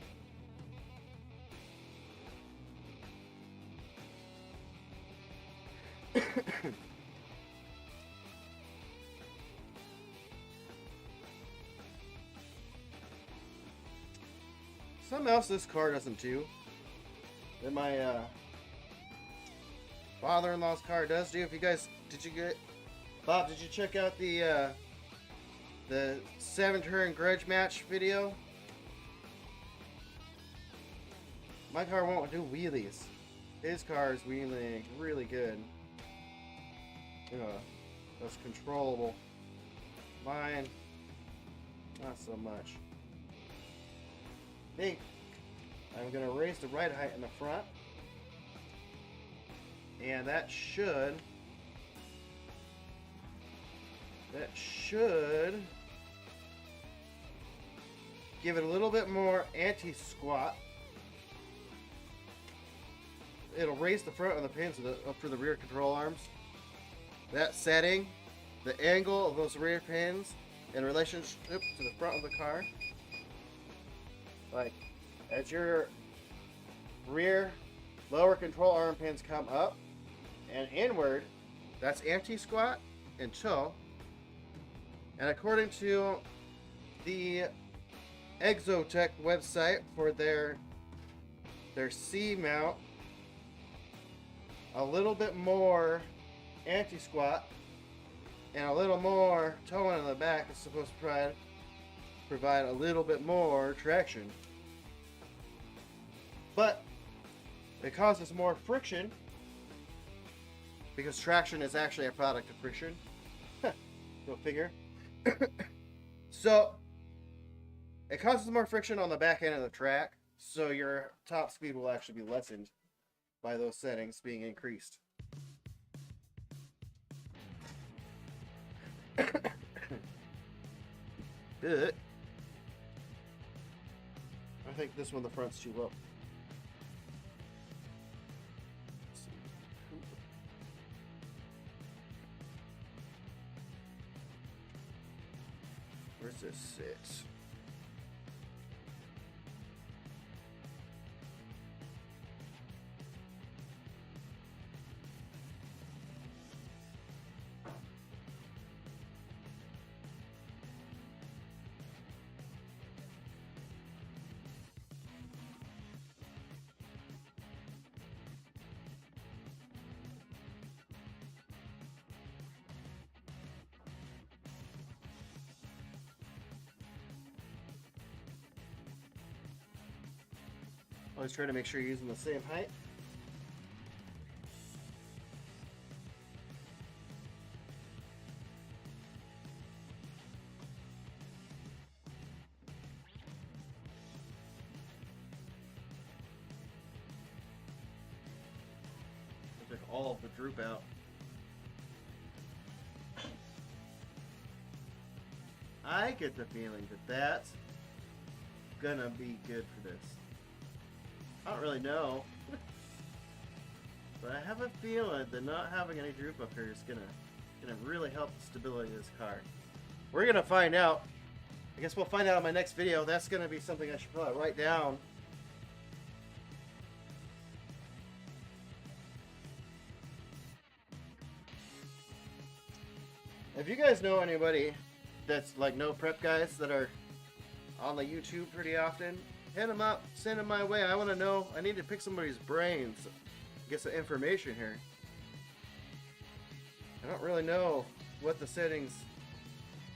Something else this car doesn't do that my father-in-law's car does do. If you guys, Bob, did you check out the 7-turn grudge match video? My car won't do wheelies. His car is wheeling really good. That's controllable. Mine, not so much. Hey, I'm going to raise the ride height in the front. And that should give it a little bit more anti-squat. It'll raise the front of the pins up for the rear control arms. That setting, the angle of those rear pins in relationship to the front of the car. Like, as your rear lower control arm pins come up and inward, that's anti-squat and toe. And according to the Exotech website for their C mount, a little bit more anti-squat and a little more towing in the back is supposed to provide a little bit more traction. But it causes more friction because traction is actually a product of friction. Go figure. So it causes more friction on the back end of the track, so your top speed will actually be lessened by those settings being increased. Good. I think this one, the front's too low. Where's this sit? Always try to make sure you're using the same height. I took all of the droop out. I get the feeling that that's gonna be good for this. I don't really know, but I have a feeling that not having any droop up here is gonna really help the stability of this car. We're gonna find out I guess we'll find out in my next video. That's going to be something I should probably write down. If you guys know anybody that's like no prep guys that are on the YouTube pretty often, hit them up, send them my way. I want to know. I need to pick somebody's brains, get some information here. I don't really know what the settings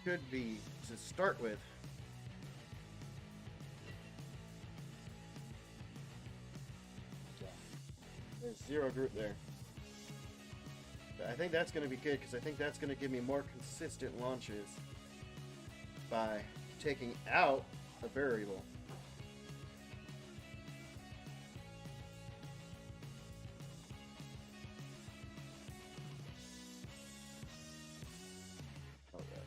could be to start with. There's zero group there. I think that's going to be good because I think that's going to give me more consistent launches by taking out a variable. All right.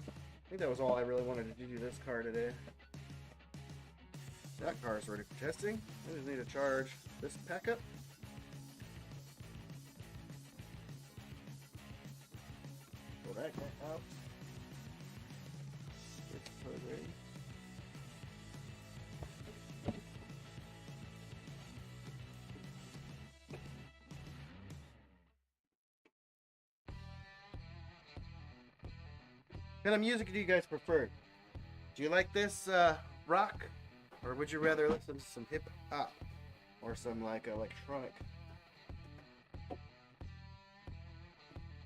I think that was all I really wanted to do this car today. That car is ready for testing. I just need to charge this pack up. Pull that guy out. It's ready. What kind of music do you guys prefer? Do you like this rock? Or would you rather listen to some hip hop? Or some like electronic?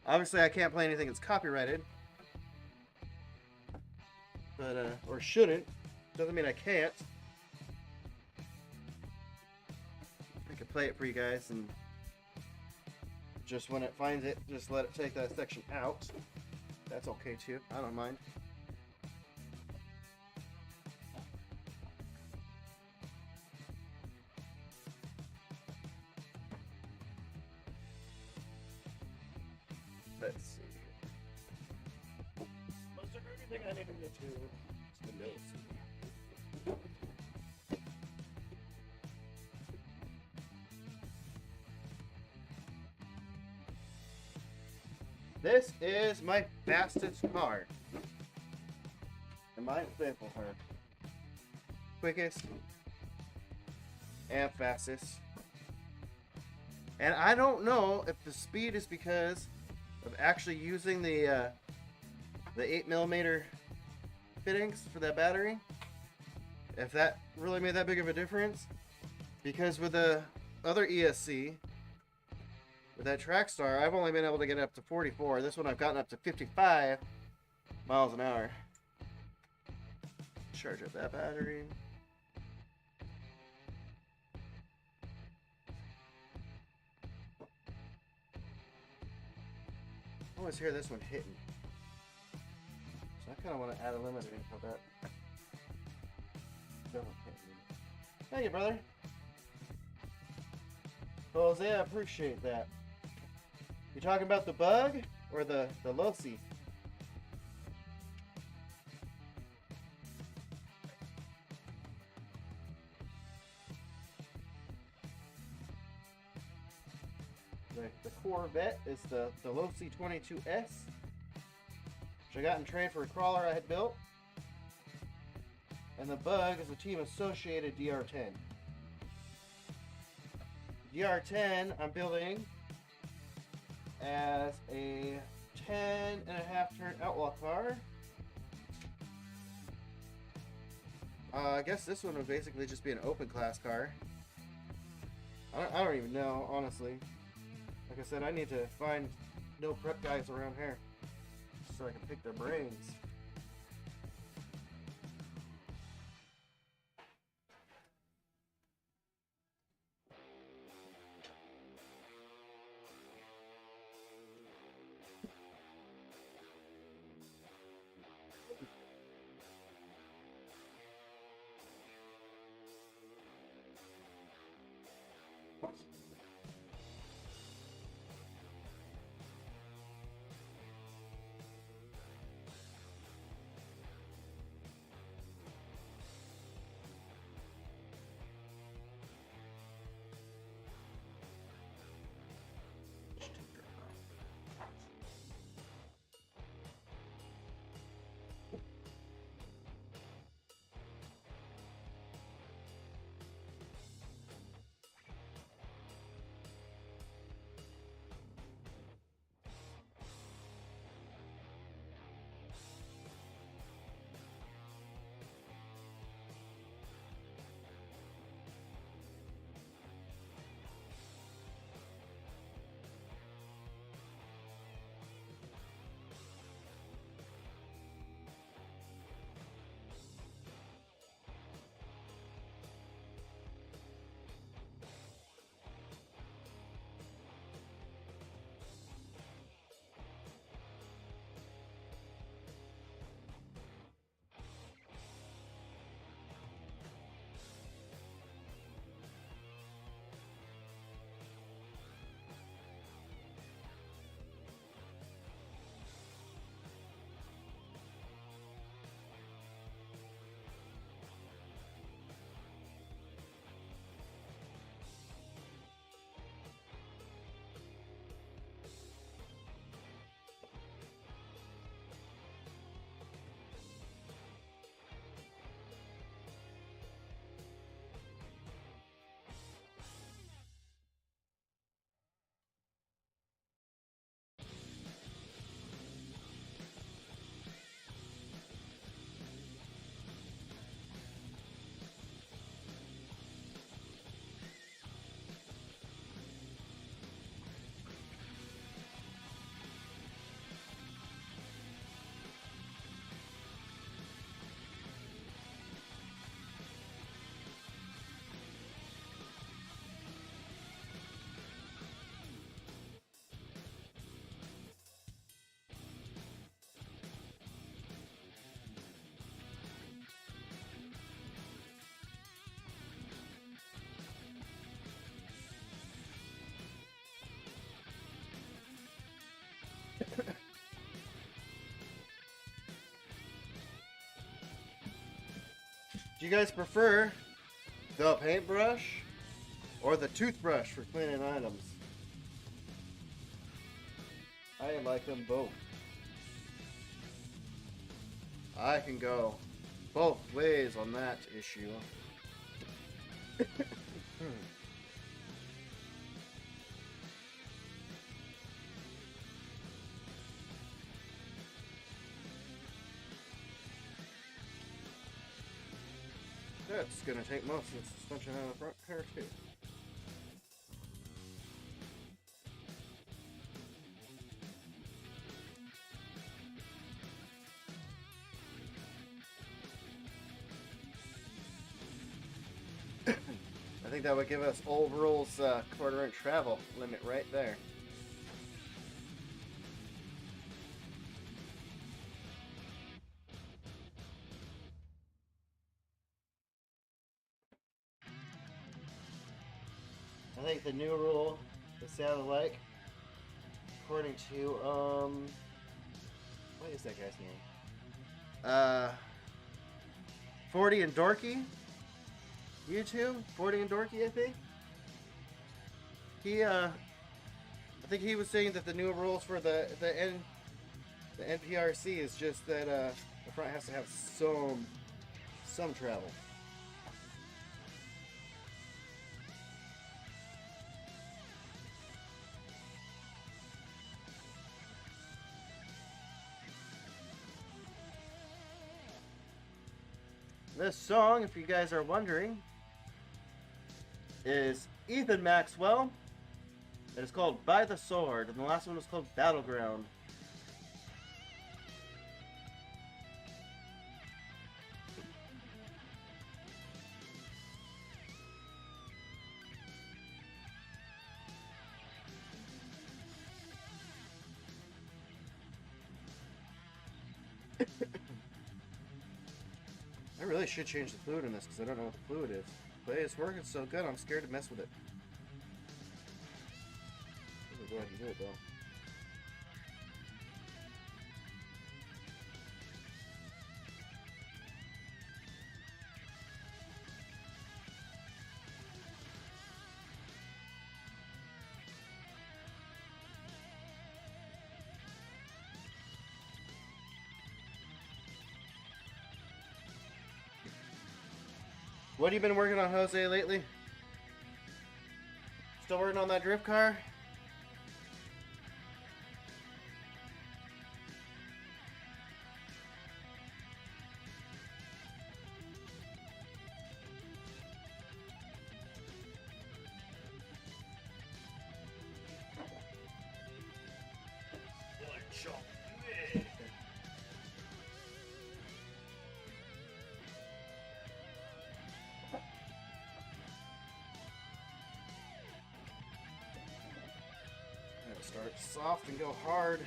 Obviously I can't play anything that's copyrighted. But, or shouldn't. Doesn't mean I can't. I can play it for you guys and just when it finds it, just let it take that section out. That's okay too. I don't mind. Let's see. Was there anything I need to get to? It's the notes. This is my fastest car. And mine's simple car. Quickest and fastest. And I don't know if the speed is because of actually using the 8mm fittings for that battery. If that really made that big of a difference. Because with the other ESC, with that Trackstar, I've only been able to get up to 44. This one I've gotten up to 55 miles an hour. Charge up that battery. I always hear this one hitting. So I kind of want to add a limiter for that. Don't hit me. Thank you, brother. Jose, I appreciate that. You talking about the bug or the losi? The Corvette is the losi 22S, which I got in trade for a crawler I had built. And the bug is a Team Associated DR10. DR10 I'm building as a 10.5 turn outlaw car. I guess this one would basically just be an open class car. I don't even know, honestly. Like I said, I need to find no prep guys around here so I can pick their brains. you guys prefer the paintbrush or the toothbrush for cleaning items? I like them both. I can go both ways on that issue. That's gonna take most of the suspension out of the front here too. I think that would give us old rules quarter-inch travel limit right there. I think the new rule is sounded like, according to what is that guy's name? 40 and Dorky. YouTube, 40 and Dorky, I think. I think he was saying that the new rules for the NPRC is just that the front has to have some travel. This song, if you guys are wondering, is Ethan Maxwell. It is called By the Sword, and the last one was called Battleground. I really should change the fluid in this because I don't know what the fluid is. But it's working so good, I'm scared to mess with it. I'm gonna go ahead and do it though. What have you been working on, Jose, lately? Still working on that drift car? Start soft and go hard.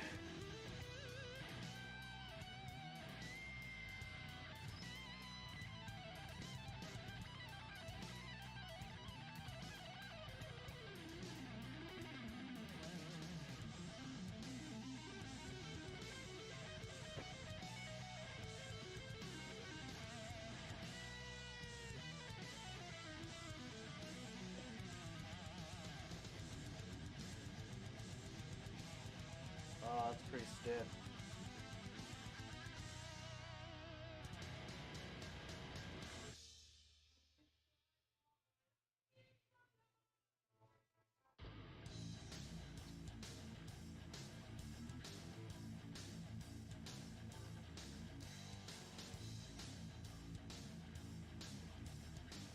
Oh, that's pretty stiff.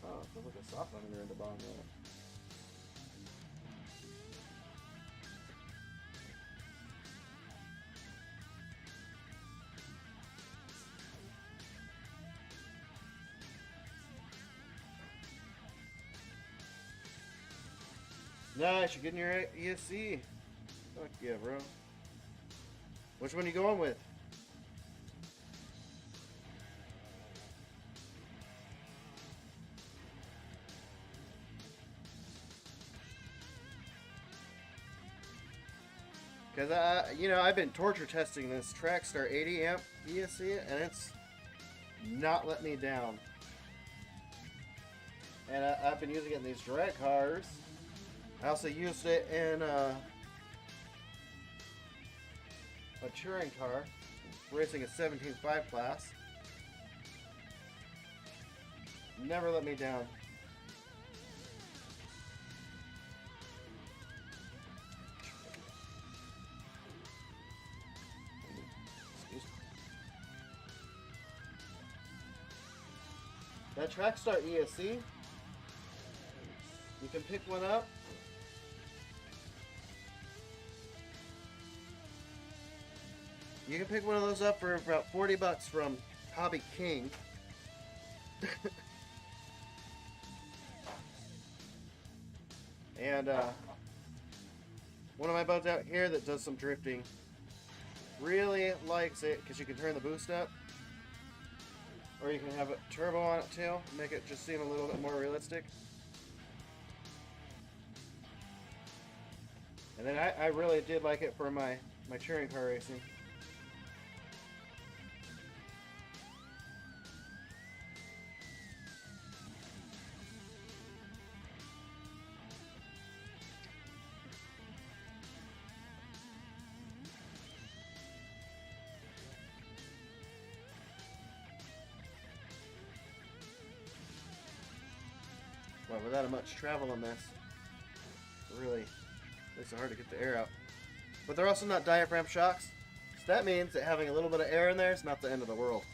Oh, it feels like a soft under in the bottom there. Nice, you're getting your ESC. Fuck yeah, bro. Which one are you going with? Because, I've been torture testing this Trackstar 80 amp ESC, and it's not let me down. And I've been using it in these drag cars. I also used it in a touring car, racing a 17.5 class. Never let me down. That Trackstar ESC, you can pick one up. You can pick one of those up for about 40 bucks from Hobby King. And one of my buds out here that does some drifting really likes it because you can turn the boost up. Or you can have a turbo on it too, make it just seem a little bit more realistic. And then I really did like it for my touring car racing. Well, without much travel on this, it really makes it hard to get the air out. But they're also not diaphragm shocks, so that means that having a little bit of air in there is not the end of the world.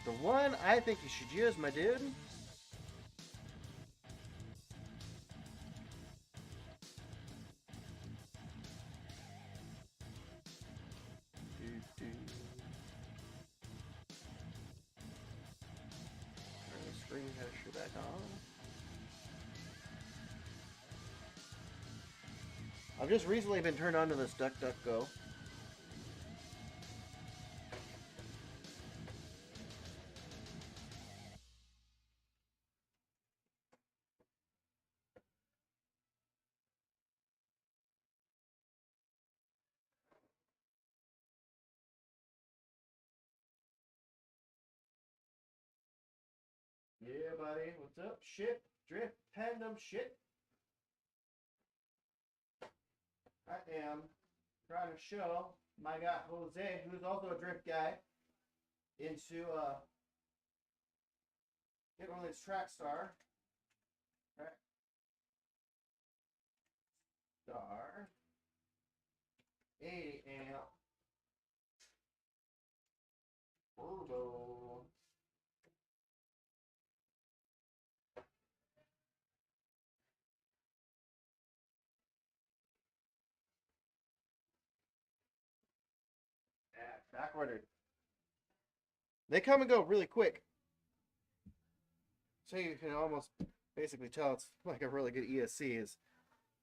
The one I think you should use, my dude, back on. I've just recently been turned on to this DuckDuckGo. Yeah, buddy. What's up? Shit. Drift. Tandem shit. I am trying to show my guy Jose, who's also a drift guy, into get one of these Trackstar. Trackstar 80 amp turbo. Back ordered. They come and go really quick. So you can almost basically tell it's like a really good ESC is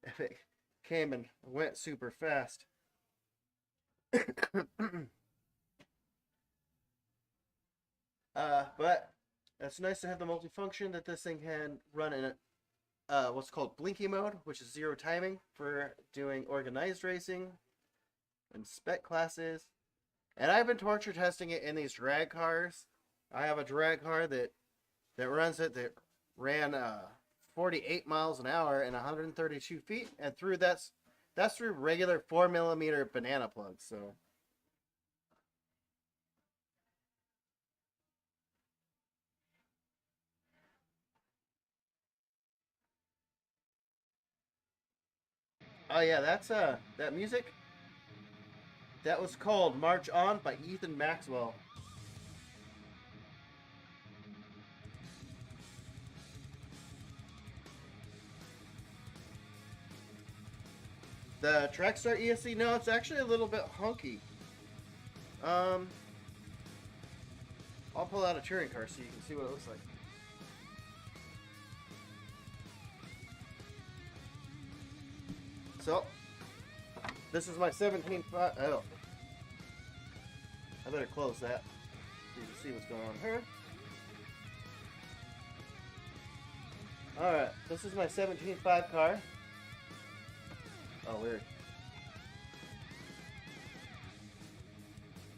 if it came and went super fast. But it's nice to have the multifunction that this thing can run in what's called blinky mode, which is zero timing for doing organized racing and spec classes. And I've been torture testing it in these drag cars. I have a drag car that runs it that ran 48 miles an hour and 132 feet, and through that's through regular 4mm banana plugs. So oh yeah, that's that music. That was called March On by Ethan Maxwell. The Trackstar ESC, no, it's actually a little bit hunky. I'll pull out a touring car so you can see what it looks like. So, this is my 17.5. Oh. I better close that so you can see what's going on here. Alright, this is my 17.5 car. Oh, weird.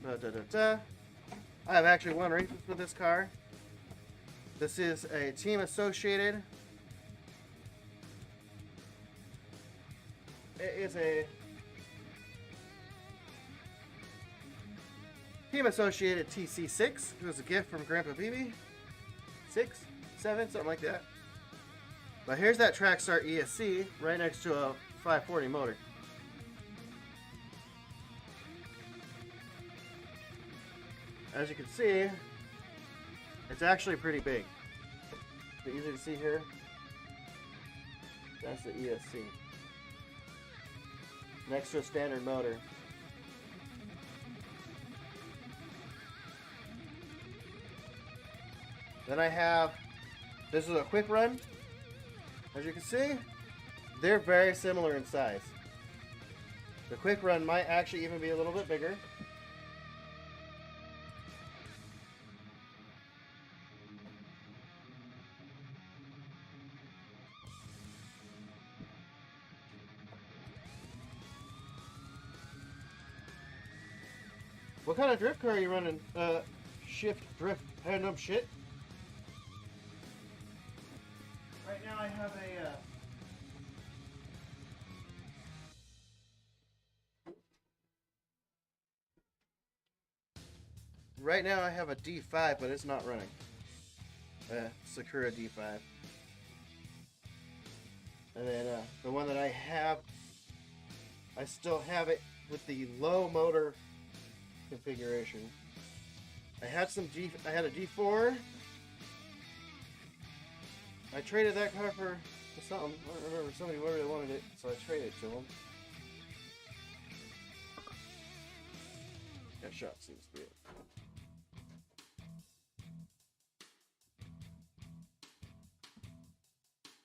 I have actually won races with this car. This is a team associated. It is a team associated TC6. It was a gift from Grandpa BB. 6, 7, something like that. But here's that Trackstar ESC right next to a 540 motor. As you can see, it's actually pretty big. It's easy to see here. That's the ESC. Next to a standard motor. Then I have, this is a quick run. As you can see, they're very similar in size. The quick run might actually even be a little bit bigger. What kind of drift car are you running? Shift, drift, random shit? Right now I have a, right now I have a D5, but it's not running. Sakura D5. And then the one that I have, I still have it with the low motor configuration. I had a D4. I traded that car for something. I don't remember. Somebody really wanted it, so I traded it to them. That shot seems to be it.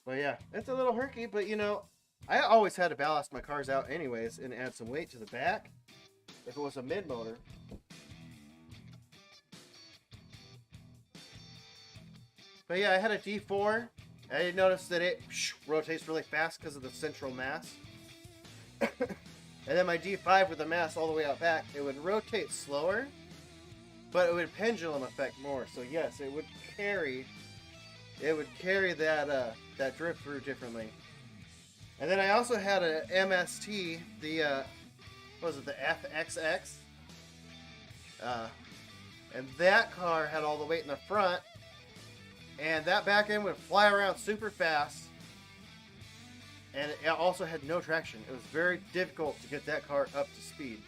But yeah, it's a little herky, but you know, I always had to ballast my cars out anyways and add some weight to the back if it was a mid motor. But yeah, I had a D4. I did notice that it rotates really fast because of the central mass. And then my D5 with the mass all the way out back, it would rotate slower, but it would pendulum effect more. So yes, it would carry that that drift through differently. And then I also had a MST, the what was it, the FXX? And that car had all the weight in the front. And that back end would fly around super fast. And it also had no traction. It was very difficult to get that car up to speed.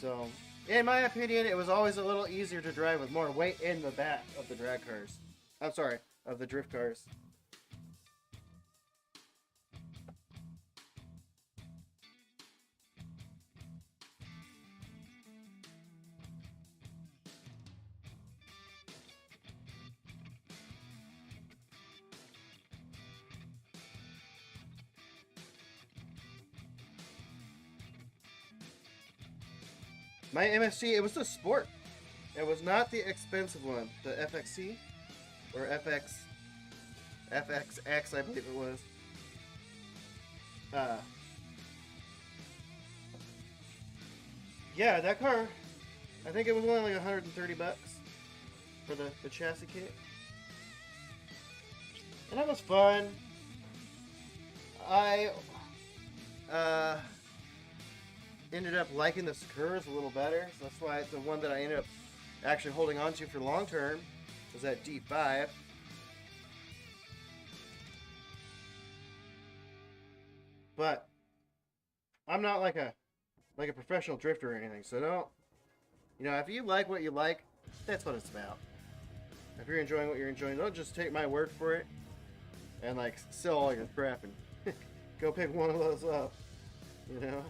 So, in my opinion, it was always a little easier to drive with more weight in the back of the drag cars. I'm sorry, of the drift cars. My MSC, it was the Sport. It was not the expensive one. The FXC or FXX, I believe it was. Yeah, that car, I think it was only like 130 bucks for the chassis kit. And that was fun. I ended up liking the Sakuras a little better, so that's why the one that I ended up actually holding on to for long term was that D5. But I'm not like a professional drifter or anything, so don't, you know, if you like what you like, that's what it's about. If you're enjoying what you're enjoying, don't just take my word for it and like sell all your crap and go pick one of those up, you know.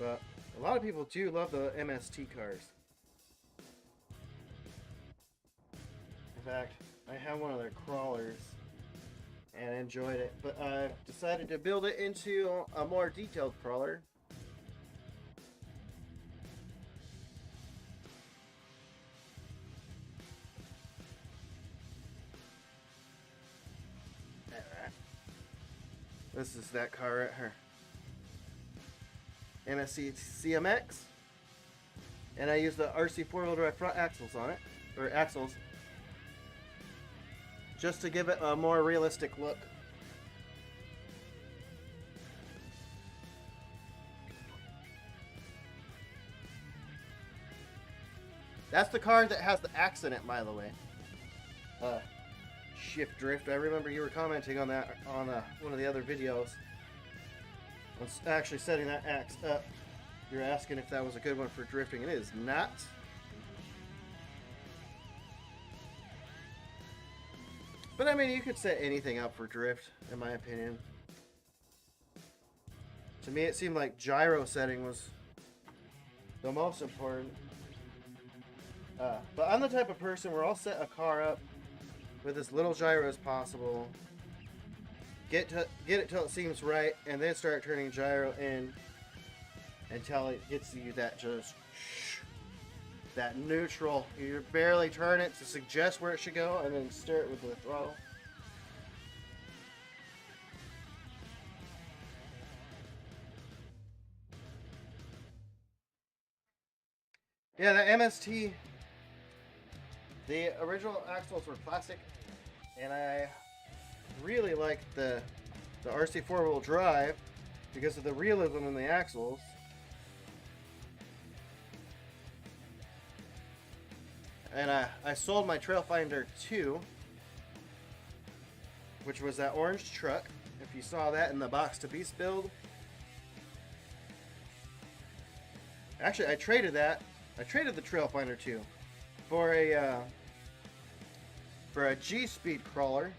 But A lot of people do love the MST cars. In fact, I have one of their crawlers and enjoyed it, but I've decided to build it into a more detailed crawler. This is that car right here. MSC CMX. And I use the RC four-wheel drive front axles on it, or axles, just to give it a more realistic look. That's the car that has the accident, by the way. Shift drift. I remember you were commenting on that on one of the other videos. I was actually setting that axe up. You're asking if that was a good one for drifting. It is not. But I mean, you could set anything up for drift, in my opinion. To me, it seemed like gyro setting was the most important. But I'm the type of person where I'll set a car up with as little gyro as possible. Get it till it seems right, and then start turning gyro in until it gets you that that neutral. You barely turn it to suggest where it should go, and then steer it with the throttle. Yeah, the MST, the original axles were plastic, and I really liked the RC four-wheel drive because of the realism in the axles. And I sold my Trailfinder 2, which was that orange truck. If you saw that in the Box to Beast build. Actually, I traded that. I traded the Trailfinder 2 for a G-Speed crawler,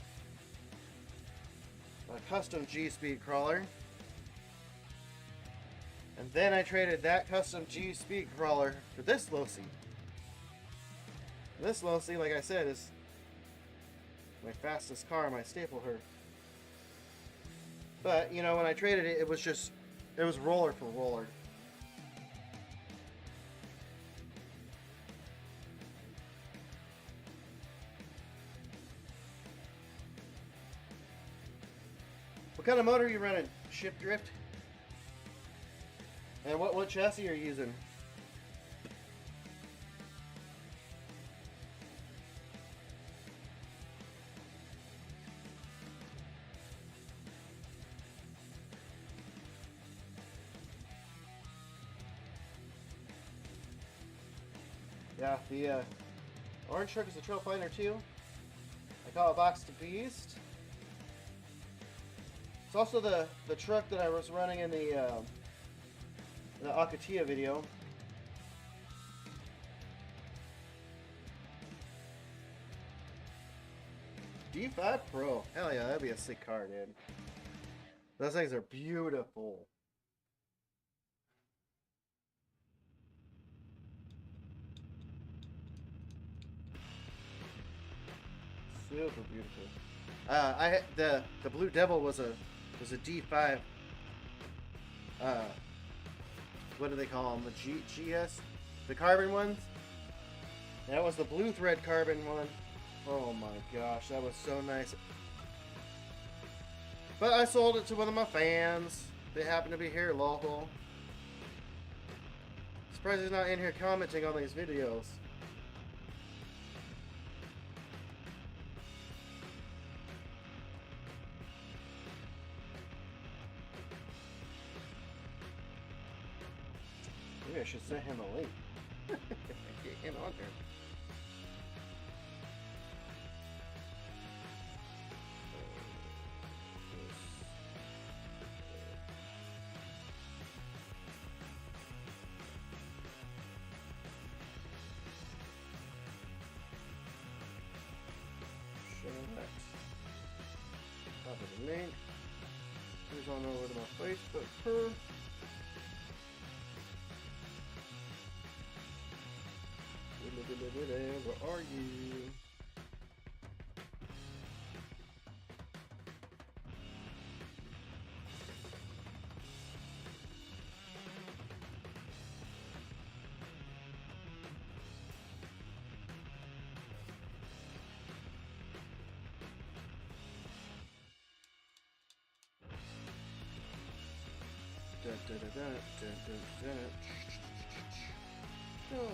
a custom G-Speed crawler, and then I traded that custom G-Speed crawler for this losi. This losi, like I said, is my fastest car, my staple her. But you know, when I traded it, it was roller for roller. What kind of motor are you running? Shift drift? And what chassis are you using? Yeah, the orange truck is the Trailfinder 2. I call it Box to Beast. It's also the truck that I was running in the Akatia video. D5 Pro. Hell yeah, that'd be a sick car, dude. Those things are beautiful. Super beautiful. The Blue Devil was a D5. What do they call them? The GS, the carbon ones. That was the blue thread carbon one. Oh my gosh, that was so nice. But I sold it to one of my fans. They happen to be here local. Surprised he's not in here commenting on these videos. Maybe I should send him a link. Get him on there. Copy the link. Here's on over to my Facebook. Where are you? Oh.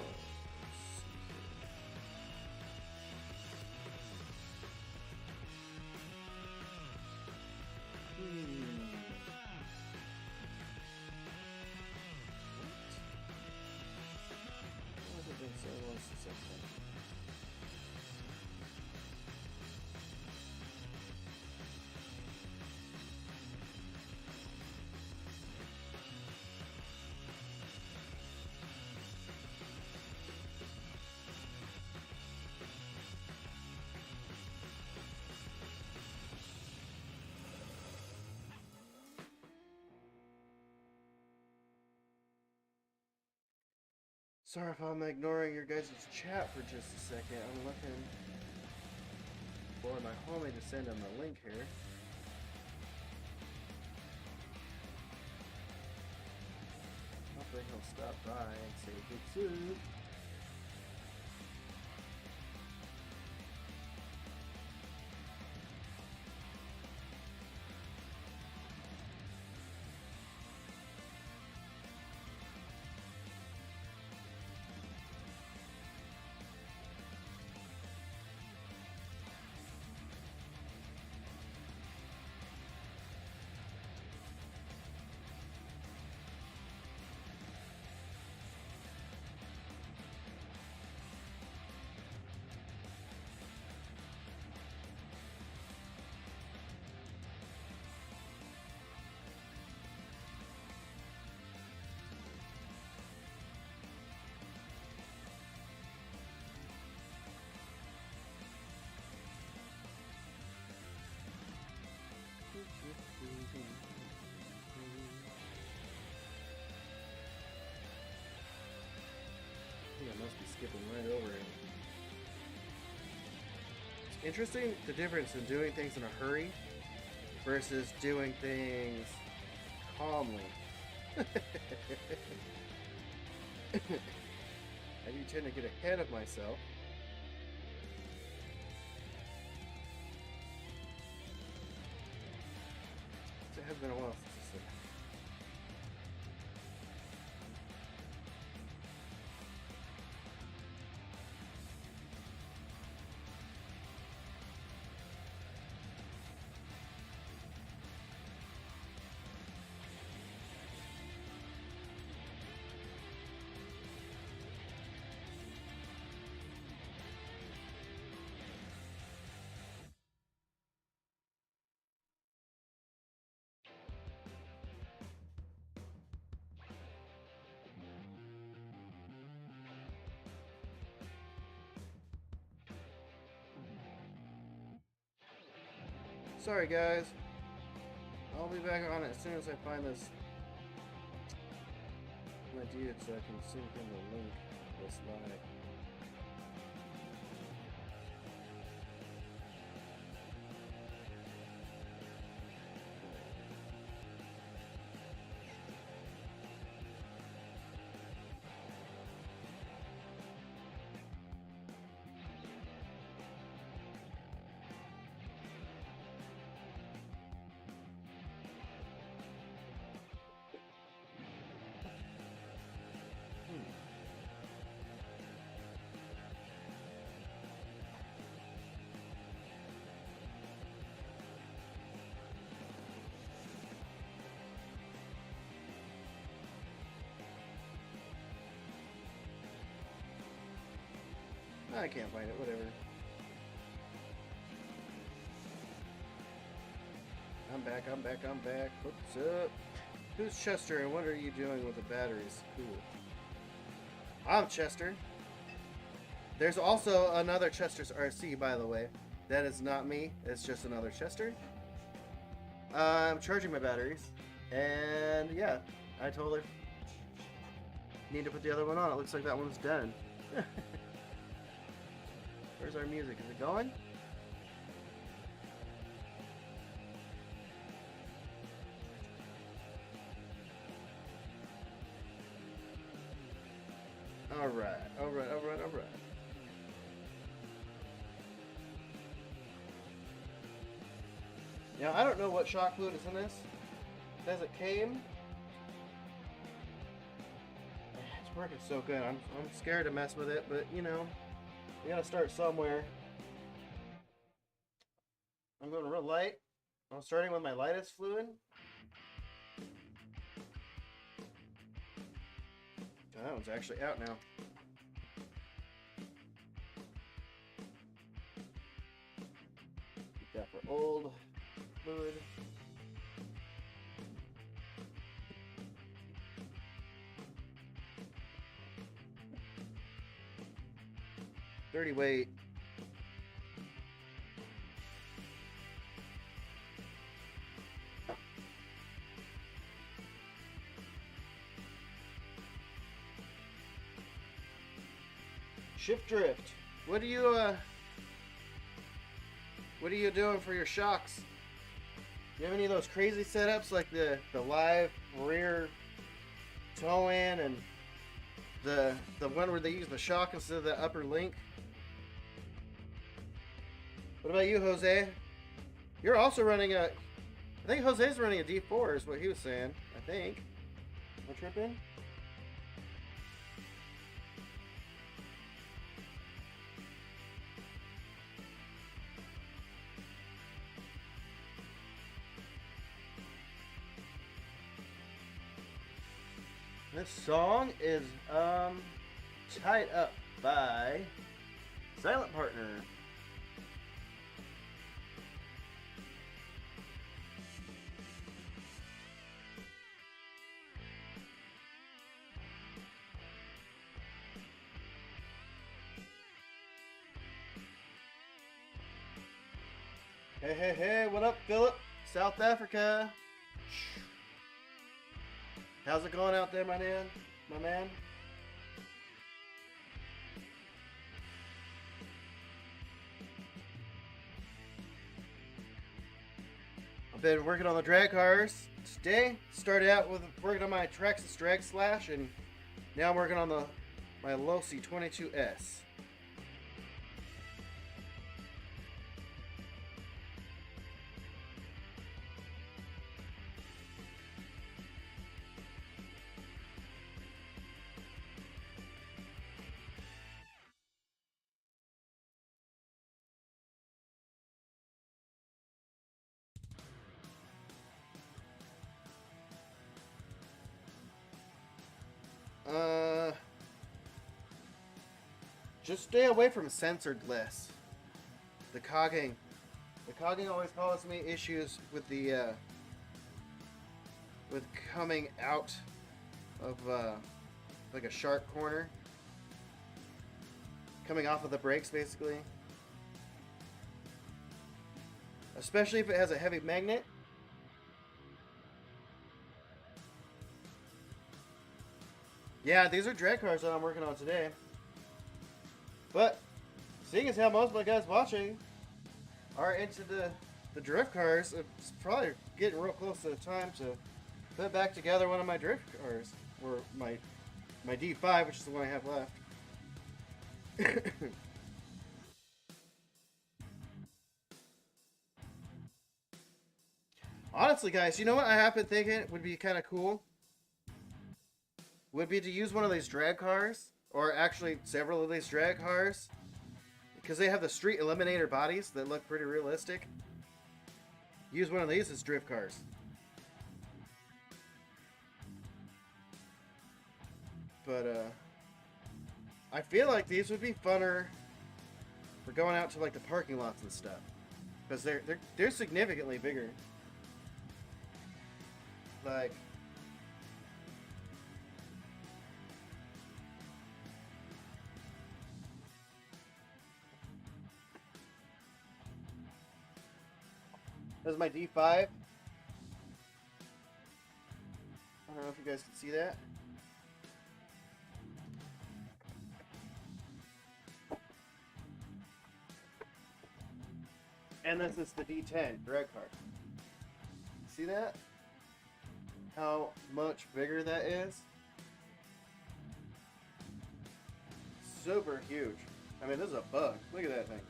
Sorry if I'm ignoring your guys' chat for just a second. I'm looking for my homie to send him a link here. Hopefully he'll stop by and say good soup. I must be skipping right over it. It's interesting the difference in doing things in a hurry versus doing things calmly. I do tend to get ahead of myself. It has been a while since I Sorry guys, I'll be back on it as soon as I find this idea so I can send him the link this live. I can't find it, whatever. I'm back. What's up? Who's Chester and what are you doing with the batteries? Cool. I'm Chester. There's also another Chester's RC, by the way. That is not me, it's just another Chester. I'm charging my batteries. And yeah, I totally need to put the other one on. It looks like that one's done. Where's our music? Is it going? Alright, alright, alright, alright. Now, I don't know what shock fluid is in this. It says it came. It's working so good. I'm scared to mess with it, but you know, we gotta start somewhere. I'm going real light. I'm starting with my lightest fluid. Oh, that one's actually out now. Keep that for old fluid. Dirty weight. Shift drift. What are you doing for your shocks? Do you have any of those crazy setups like the live rear toe in and the one where they use the shock instead of the upper link? What about you, Jose? You're also running a... I think Jose's running a D4 is what he was saying. I think. Am I tripping? This song is Tied Up by Silent Partner. Hey, hey, hey, what up, Philip? South Africa. How's it going out there, my man? My man? I've been working on the drag cars today. Started out with working on my Traxxas Drag Slash, and now I'm working on my Losi 22S. Just stay away from censored lists. The cogging always causes me issues with the with coming out of like a sharp corner, coming off of the brakes basically. Especially if it has a heavy magnet. Yeah, these are drag cars that I'm working on today. But, seeing as how most of my guys watching are into the drift cars, it's probably getting real close to the time to put back together one of my drift cars. Or my D5, which is the one I have left. Honestly, guys, you know what I have been thinking would be kind of cool? Would be to use one of these drag cars, or actually several of these drag cars, because they have the street eliminator bodies that look pretty realistic. Use one of these as drift cars. But I feel like these would be funner for going out to like the parking lots and stuff, because they're significantly bigger. Like, this is my D5. I don't know if you guys can see that. And this is the D10 drag car. See that? How much bigger that is? Super huge. I mean, this is a bug. Look at that thing.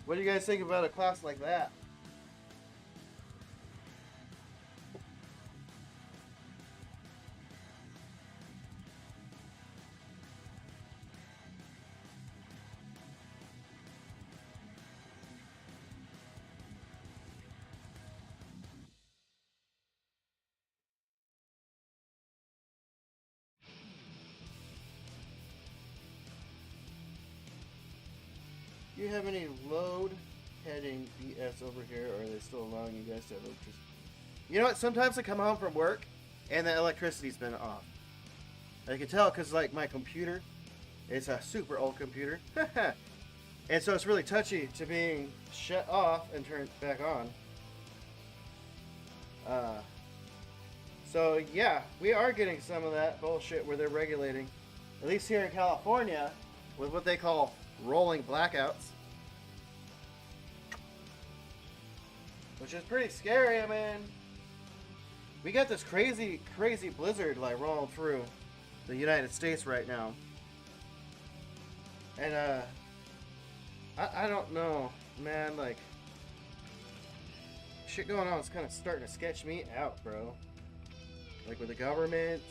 What do you guys think about a class like that? Do you have any load heading BS over here, or are they still allowing you guys to have electricity? You know what? Sometimes I come home from work and the electricity's been off. I can tell because, like, my computer, it's a super old computer. And so it's really touchy to being shut off and turned back on. So yeah, we are getting some of that bullshit where they're regulating, at least here in California, with what they call rolling blackouts, which is pretty scary. I mean, we got this crazy blizzard like rolling through the United States right now, and I don't know, man, like, shit going on is kind of starting to sketch me out, bro. Like with the government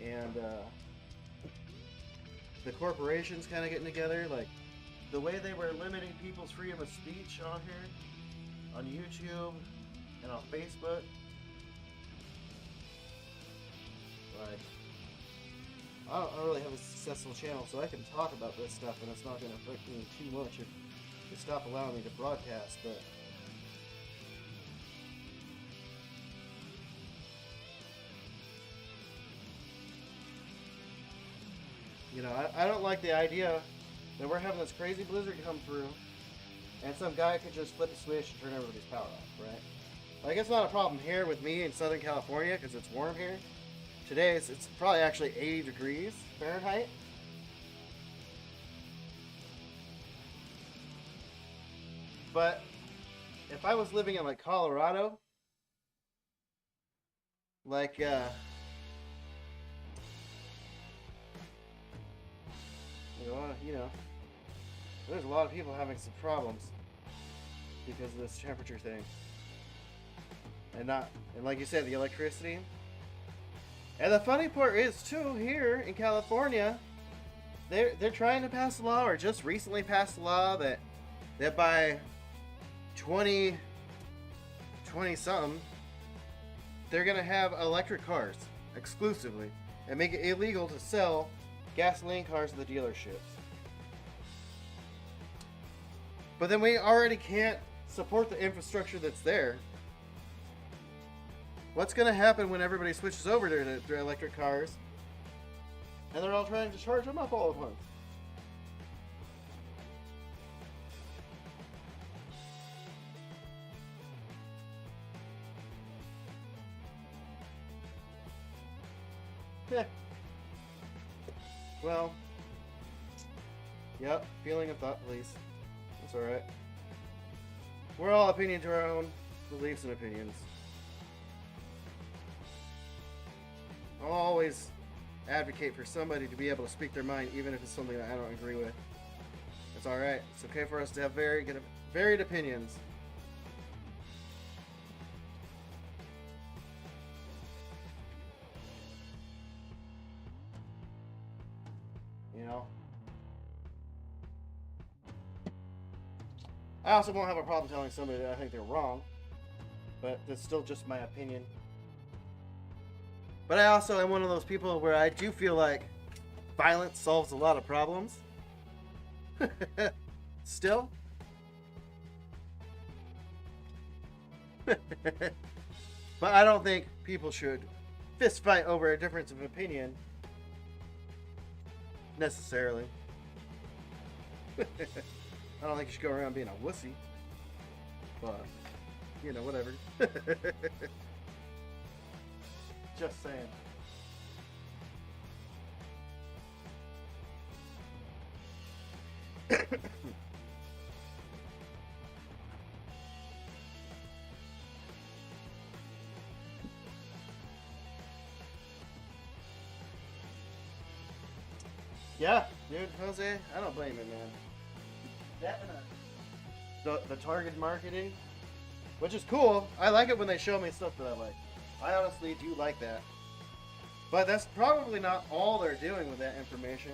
and the corporations kind of getting together, like the way they were limiting people's freedom of speech on here, on YouTube and on Facebook. Like, I don't really have a successful channel, so I can talk about this stuff and it's not going to affect me too much if they stop allowing me to broadcast, but you know, I don't like the idea that we're having this crazy blizzard come through and some guy could just flip a switch and turn everybody's power off, right? Like, it's not a problem here with me in Southern California because it's warm here. Today it's probably actually 80 degrees Fahrenheit. But if I was living in like Colorado, like you know, there's a lot of people having some problems because of this temperature thing. And like you said, the electricity. And the funny part is too, here in California, they're trying to pass a law, or just recently passed a law, that by 20 something, they're gonna have electric cars exclusively and make it illegal to sell gasoline cars at the dealerships. But then we already can't support the infrastructure that's there. What's going to happen when everybody switches over to their electric cars and they're all trying to charge them up all at once? Yeah. Well, yep, feeling of thought, please. That's alright. We're all opinion to our own beliefs and opinions. I'll always advocate for somebody to be able to speak their mind, even if it's something that I don't agree with. It's alright. It's okay for us to have varied opinions. You know? I also won't have a problem telling somebody that I think they're wrong, but that's still just my opinion. But I also am one of those people where I do feel like violence solves a lot of problems. Still. But I don't think people should fist fight over a difference of opinion. Necessarily. I don't think you should go around being a wussy. But, you know, whatever. Just saying. Yeah, dude, Jose, I don't blame it, man. That and the target marketing, which is cool. I like it when they show me stuff that I like. I honestly do like that. But that's probably not all they're doing with that information.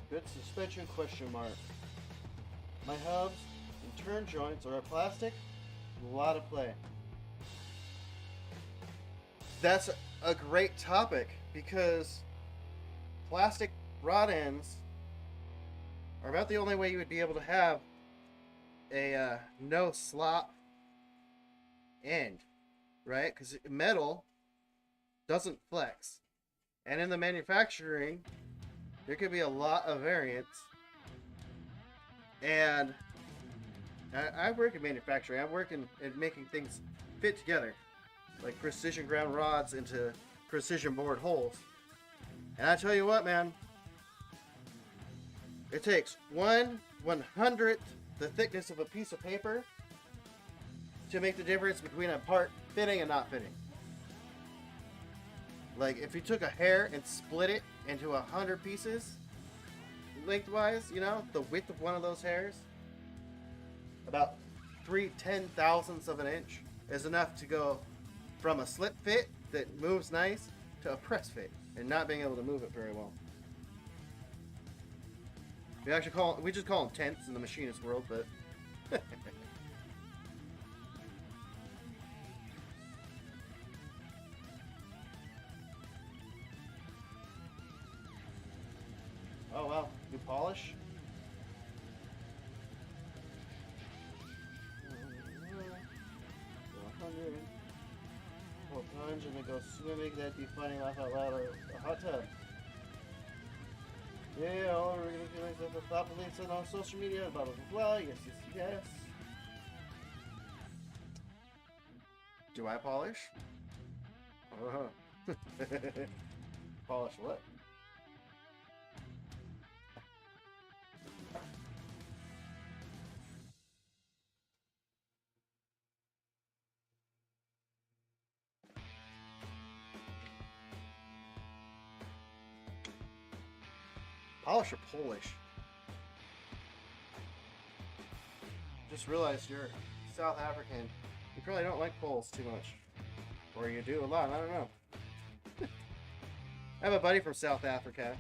Good suspension, question mark. My hubs and turn joints are plastic. A lot of play. That's a great topic because plastic rod ends are about the only way you would be able to have a no slop end, right? Because metal doesn't flex. And in the manufacturing, there could be a lot of variance. And I work in manufacturing. I work in making things fit together. Like precision ground rods into precision bored holes. And I tell you what, man. It takes 1/100th the thickness of a piece of paper to make the difference between a part fitting and not fitting. Like, if you took a hair and split it into 100 pieces, lengthwise, you know, the width of one of those hairs, about 3/10,000ths of an inch is enough to go from a slip fit that moves nice to a press fit and not being able to move it very well. We just call them tenths in the machinist world, but oh wow, you polish? Well, plunge and then go swimming, that'd be funny, laugh out loud, or a hot tub. Yeah, all we're gonna do is have the thought links on social media, blah blah blah, yes, yes, yes. Do I polish? Polish what? Polish or Polish? Just realized you're South African. You probably don't like Poles too much. Or you do a lot, I don't know. I have a buddy from South Africa.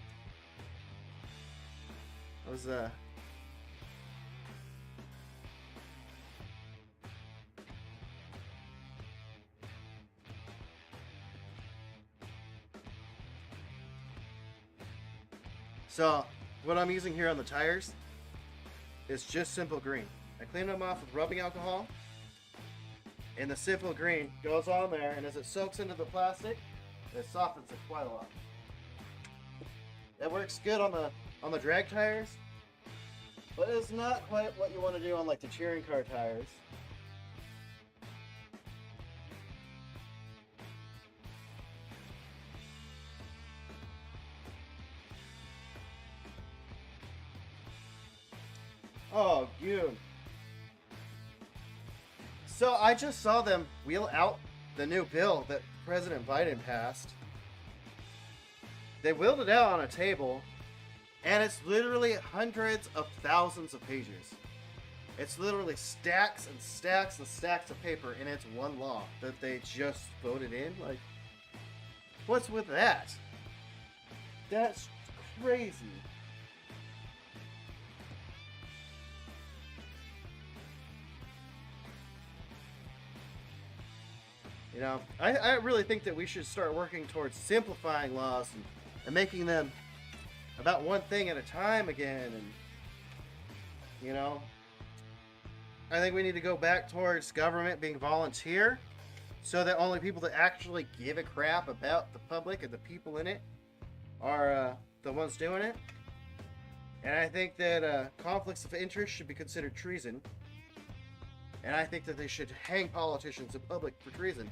I was, So, what I'm using here on the tires is just simple green. I clean them off with rubbing alcohol, and the simple green goes on there, and as it soaks into the plastic, it softens it quite a lot. That works good on the drag tires, but it's not quite what you want to do on like the touring car tires. Oh, dude. So I just saw them wheel out the new bill that President Biden passed. They wheeled it out on a table, and it's literally hundreds of thousands of pages. It's literally stacks and stacks and stacks of paper, and it's one law that they just voted in. Like, what's with that? That's crazy. You know, I really think that we should start working towards simplifying laws and making them about one thing at a time again. And, you know, I think we need to go back towards government being volunteer so that only people that actually give a crap about the public and the people in it are the ones doing it. And I think that conflicts of interest should be considered treason. And I think that they should hang politicians in public for treason.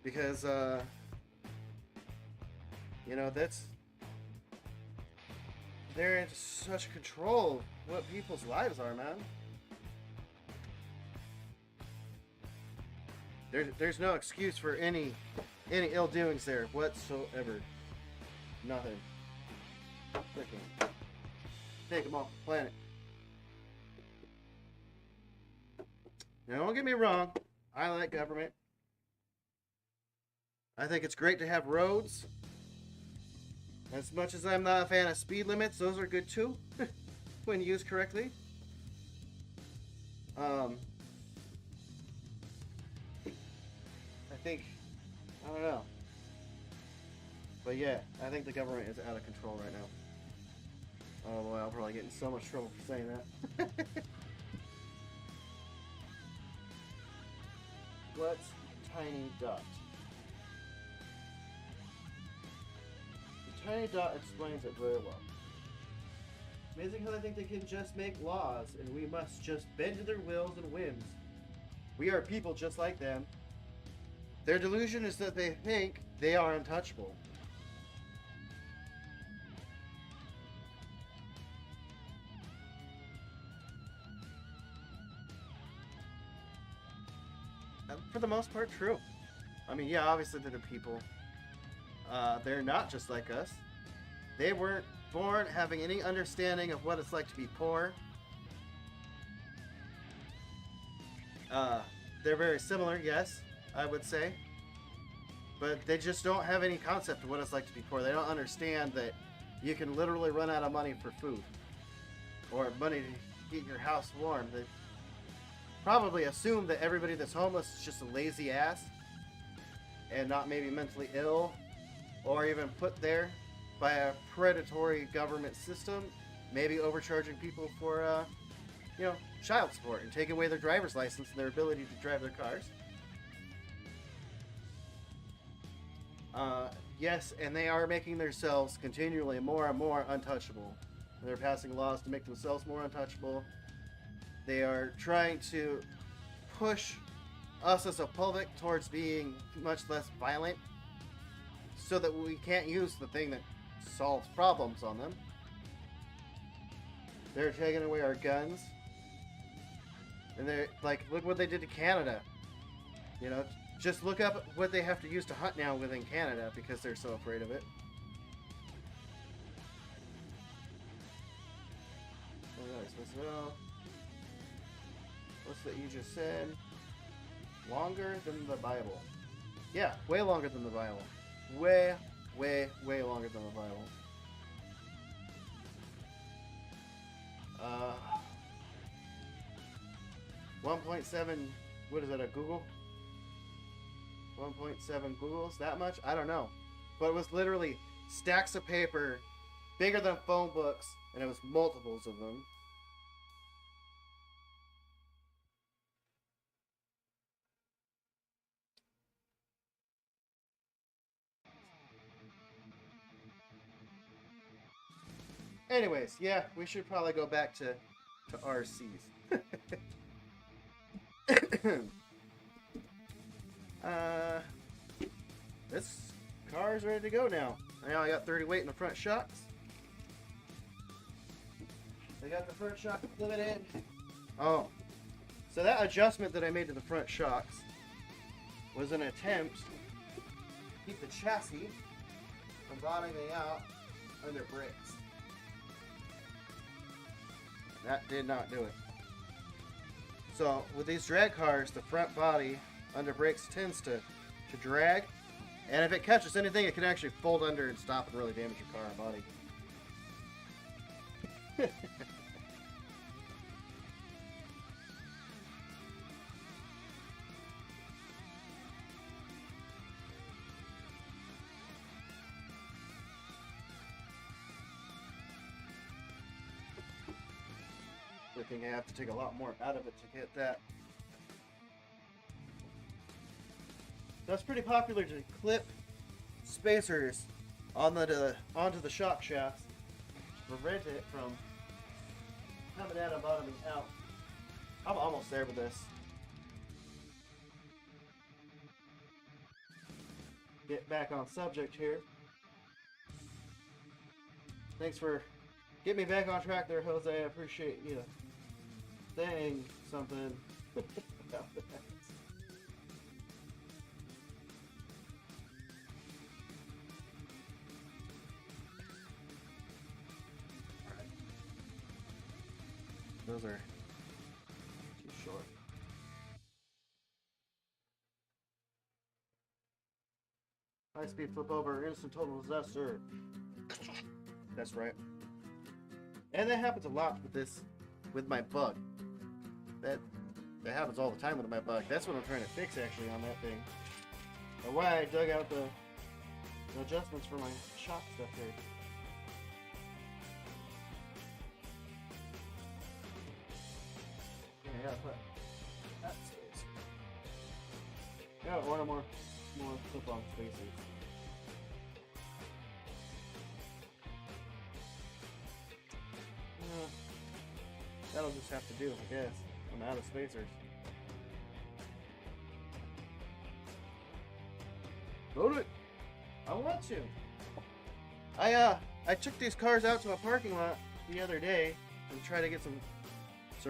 Because, you know, they're in such control of what people's lives are, man. There's no excuse for any ill doings there whatsoever. Nothing. Freaking take them off the planet. Now, don't get me wrong. I like government. I think it's great to have roads. As much as I'm not a fan of speed limits, those are good too, when used correctly. I don't know. But yeah, I think the government is out of control right now. Oh boy, I'll probably get in so much trouble for saying that. What's tiny dot? The tiny dot explains it very well. Amazing how they think they can just make laws and we must just bend to their wills and whims. We are people just like them. Their delusion is that they think they are untouchable. For the most part, true. I mean, yeah, obviously they're the people. They're not just like us. They weren't born having any understanding of what it's like to be poor. They're very similar, yes, I would say. But they just don't have any concept of what it's like to be poor. They don't understand that you can literally run out of money for food. Or money to keep your house warm. They probably assume that everybody that's homeless is just a lazy ass. And not maybe mentally ill. Or even put there by a predatory government system. Maybe overcharging people for, you know, child support. And taking away their driver's license and their ability to drive their cars. Yes, and they are making themselves continually more and more untouchable. They're passing laws to make themselves more untouchable. They are trying to push us as a public towards being much less violent so that we can't use the thing that solves problems on them. They're taking away our guns. And they're like, look what they did to Canada. You know, just look up what they have to use to hunt now within Canada because they're so afraid of it. What's that you just said? Longer than the Bible. Yeah, way longer than the Bible. Way, way, way longer than the Bible. 1.7, what is that, a Google? 1.7 Googles, that much? I don't know. But it was literally stacks of paper, bigger than phone books, and it was multiples of them. Anyways, yeah, we should probably go back to RCs. This car's ready to go now. Now I got 30 weight in the front shocks. I got the front shock limited. Oh, so that adjustment that I made to the front shocks was an attempt to keep the chassis from bottoming out under brakes. That did not do it. So with these drag cars, the front body under brakes tends to drag, and if it catches anything, it can actually fold under and stop and really damage your car and body. I think I have to take a lot more out of it to get that. That's pretty popular to clip spacers on onto the shock shafts to prevent it from coming out and bottoming out. I'm almost there with this. Get back on subject here. Thanks for getting me back on track there, Jose. I appreciate you saying something about that. Alright. Those are too short. High speed flip over, instant total disaster. That's right. And that happens a lot with my bug. That happens all the time with my bug. That's what I'm trying to fix actually on that thing. Or why I dug out the adjustments for my shock stuff here. Yeah, but that's it. Yeah, order more clip-on spacers. That'll just have to do, I guess. I'm out of spacers. Load it! I want to! I took these cars out to a parking lot the other day to try to get some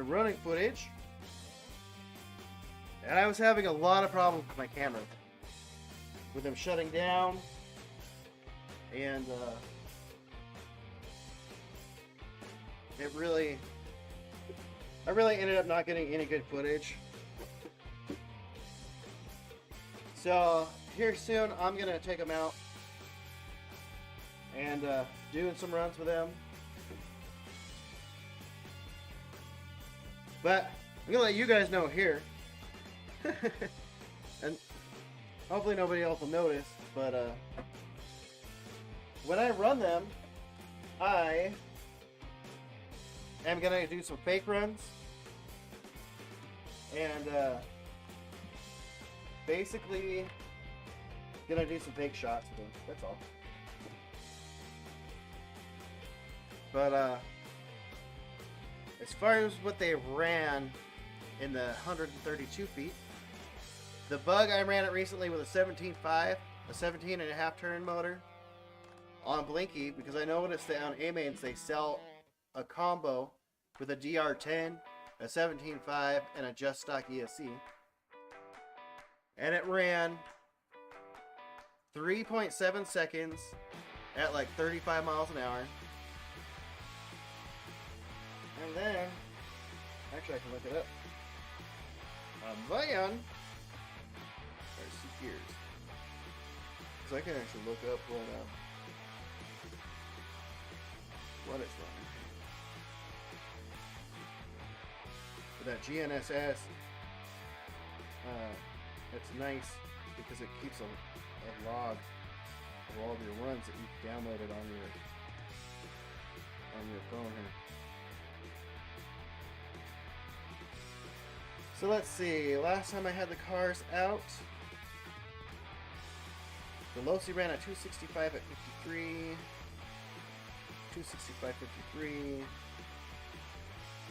running footage. And I was having a lot of problems with my camera. With them shutting down. And I really ended up not getting any good footage. So here soon I'm gonna take them out and doing some runs with them. But I'm gonna let you guys know here. And hopefully nobody else will notice, but when I run them, I am gonna do some fake runs and basically gonna do some fake shots with them. That's all. But as far as what they ran in the 132 feet, the bug I ran it recently with a 17.5, a 17.5 turn motor on Blinky, because I noticed that on A-Mains they sell a combo with a DR10, a 17.5, and a just stock ESC. And it ran 3.7 seconds at like 35 miles an hour. And then, actually I can look it up. Then, there's some gears. Because I can actually look up what it's running. For that GNSS, it's nice because it keeps a log of all of your runs that you've downloaded on your phone here. So let's see, last time I had the cars out, the losi ran at 265 at 53, 265 53,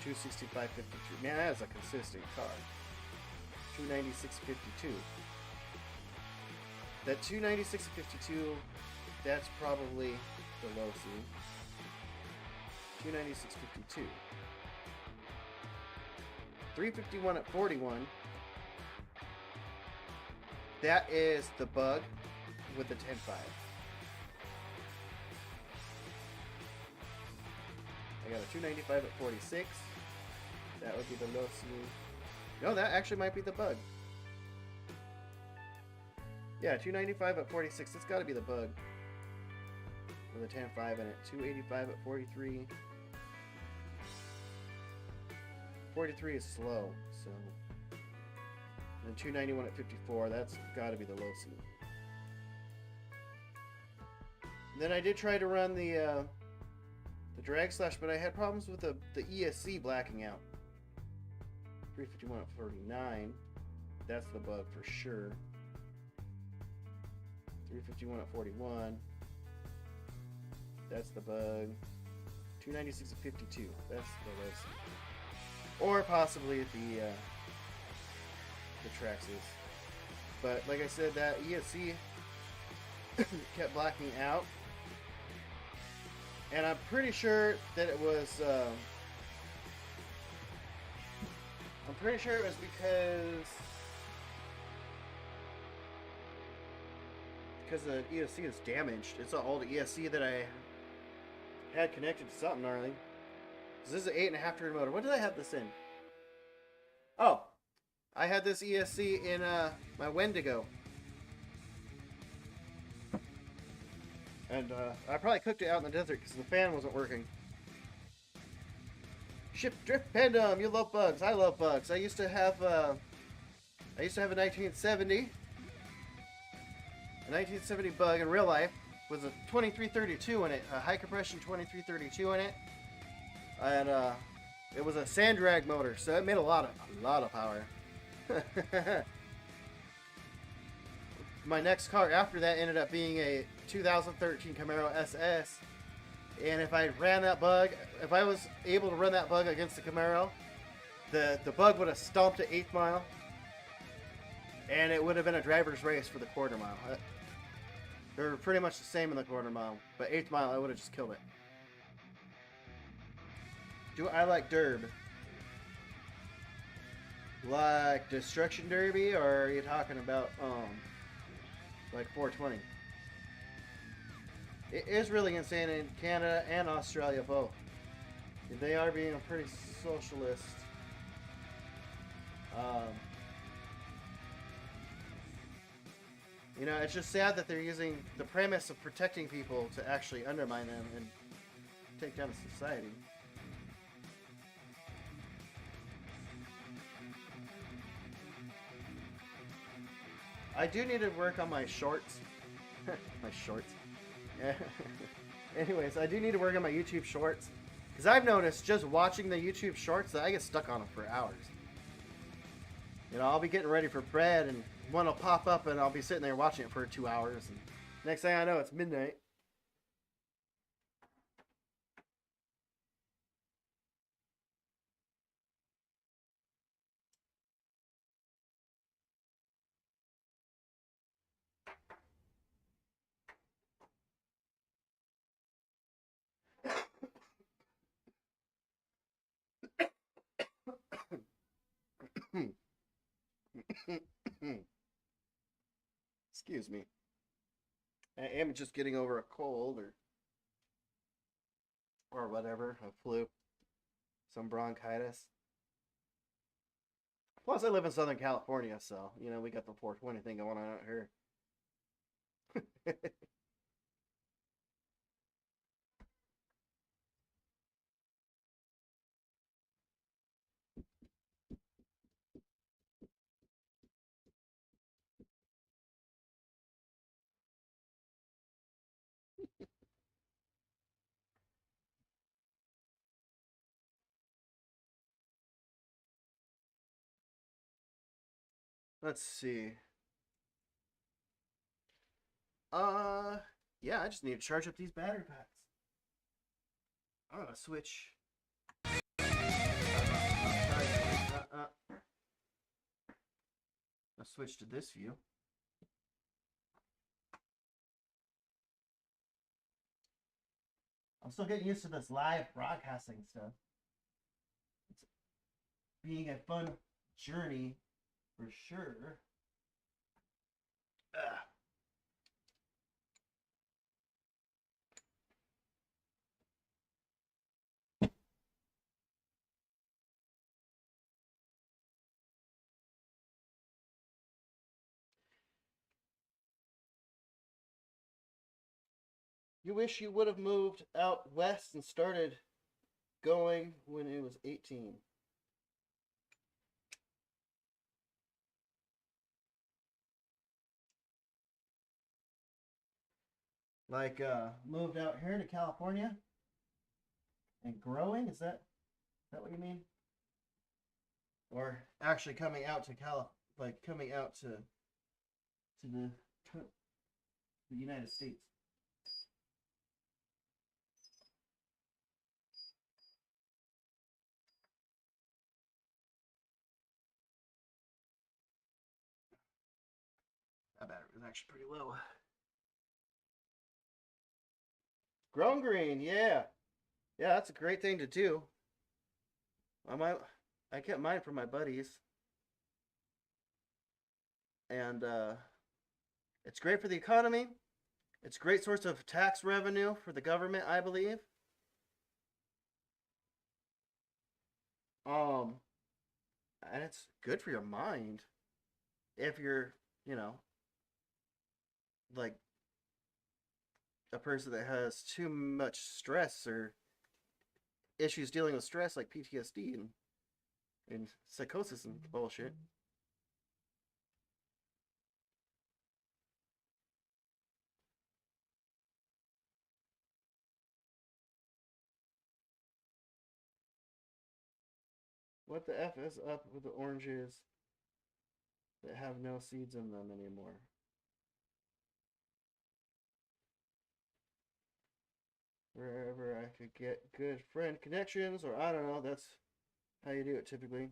265 53. Man, that is a consistent car. 296 52. That 296 52, that's probably the losi. 296 52. 351 at 41. That is the bug with the 10.5. I got a 295 at 46. That would be the losi. No, that actually might be the bug. Yeah, 295 at 46. It's got to be the bug with a 10.5 in it. 285 at 43. 43 is slow, so. And then 291 at 54, that's got to be the losi. Then I did try to run the drag slash, but I had problems with the ESC blacking out. 351 at 49, that's the bug for sure. 351 at 41. That's the bug. 296 at 52. That's the losi. Or possibly the Traxxas. But like I said, that ESC kept blacking out. And I'm pretty sure that it was because the ESC is damaged. It's all the ESC that I had connected to something gnarly. This is an 8.5 turn motor. What did I have this in? Oh, I had this ESC in my Wendigo. And I probably cooked it out in the desert because the fan wasn't working. Ship Drift Pandem, you love bugs. I love bugs. I used to have a 1970 bug in real life with a 2332 in it, a high compression 2332 in it, and it was a sand drag motor, so it made a lot of power. My next car after that ended up being a 2013 Camaro SS, and if I was able to run that bug against the Camaro, the bug would have stomped at 8th mile, and it would have been a driver's race for the quarter mile. They were pretty much the same in the quarter mile, but 8th mile I would have just killed it. Do I like Derb? Like Destruction Derby, or are you talking about like 420? It is really insane in Canada and Australia both. They are being pretty socialist. You know, it's just sad that they're using the premise of protecting people to actually undermine them and take down a society. I do need to work on my shorts. My shorts. Anyways, I do need to work on my YouTube shorts. Because I've noticed just watching the YouTube shorts that I get stuck on them for hours. You know, I'll be getting ready for bed and one will pop up and I'll be sitting there watching it for 2 hours. And next thing I know, it's midnight. Excuse me. I am just getting over a cold or whatever, a flu, some bronchitis. Plus, I live in Southern California, so, you know, we got the 420 thing going on out here. Let's see. Yeah, I just need to charge up these battery packs. I'm gonna switch. I'll switch to this view. I'm still getting used to this live broadcasting stuff. It's being a fun journey for sure. Ugh. You wish you would have moved out west and started going when it was 18. Like, moved out here to California and growing? Is that what you mean? Or actually coming out to coming out to the the United States. That battery was actually pretty low. Grown green, yeah. Yeah, that's a great thing to do. I kept mine for my buddies. And it's great for the economy. It's a great source of tax revenue for the government, I believe. And it's good for your mind if you're, you know, like a person that has too much stress or issues dealing with stress like PTSD and psychosis and bullshit. What the F is up with the oranges that have no seeds in them anymore? Wherever I could get good friend connections, or I don't know, that's how you do it typically.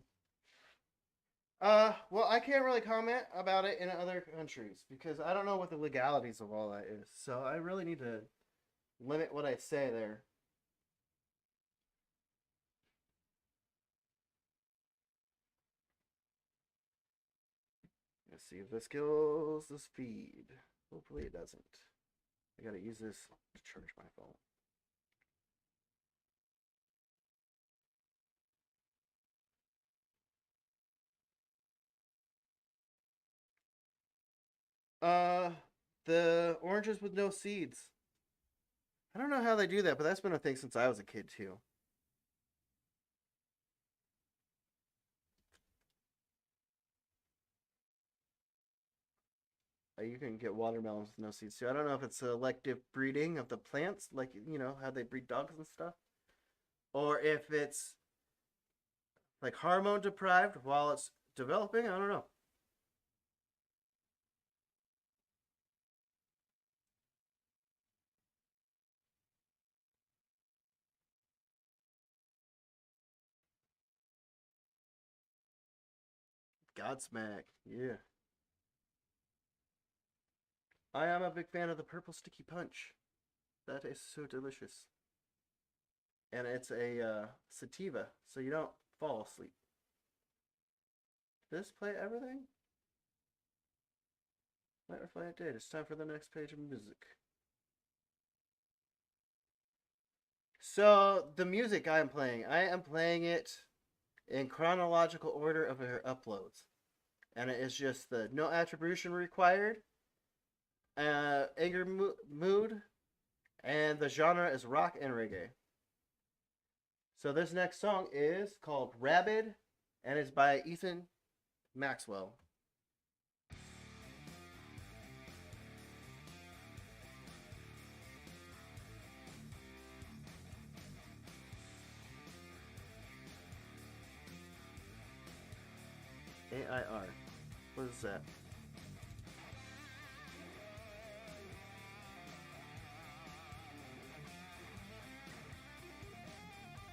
Well, I can't really comment about it in other countries because I don't know what the legalities of all that is. So I really need to limit what I say there. Let's see if this kills this feed. Hopefully it doesn't. I gotta use this to charge my phone. The oranges with no seeds. I don't know how they do that, but that's been a thing since I was a kid too. You can get watermelons with no seeds too. I don't know if it's selective breeding of the plants, like, you know, how they breed dogs and stuff, or if it's like hormone deprived while it's developing. I don't know. Godsmack, yeah. I am a big fan of the purple sticky punch. That is so delicious. And it's a sativa, so you don't fall asleep. Did this play everything? Might reflect it did. It's time for the next page of music. So the music I am playing it in chronological order of their uploads, and it is just the no attribution required, anger mood, and the genre is rock and reggae. So this next song is called Rabid, and it's by Ethan Maxwell. AIR. What is that?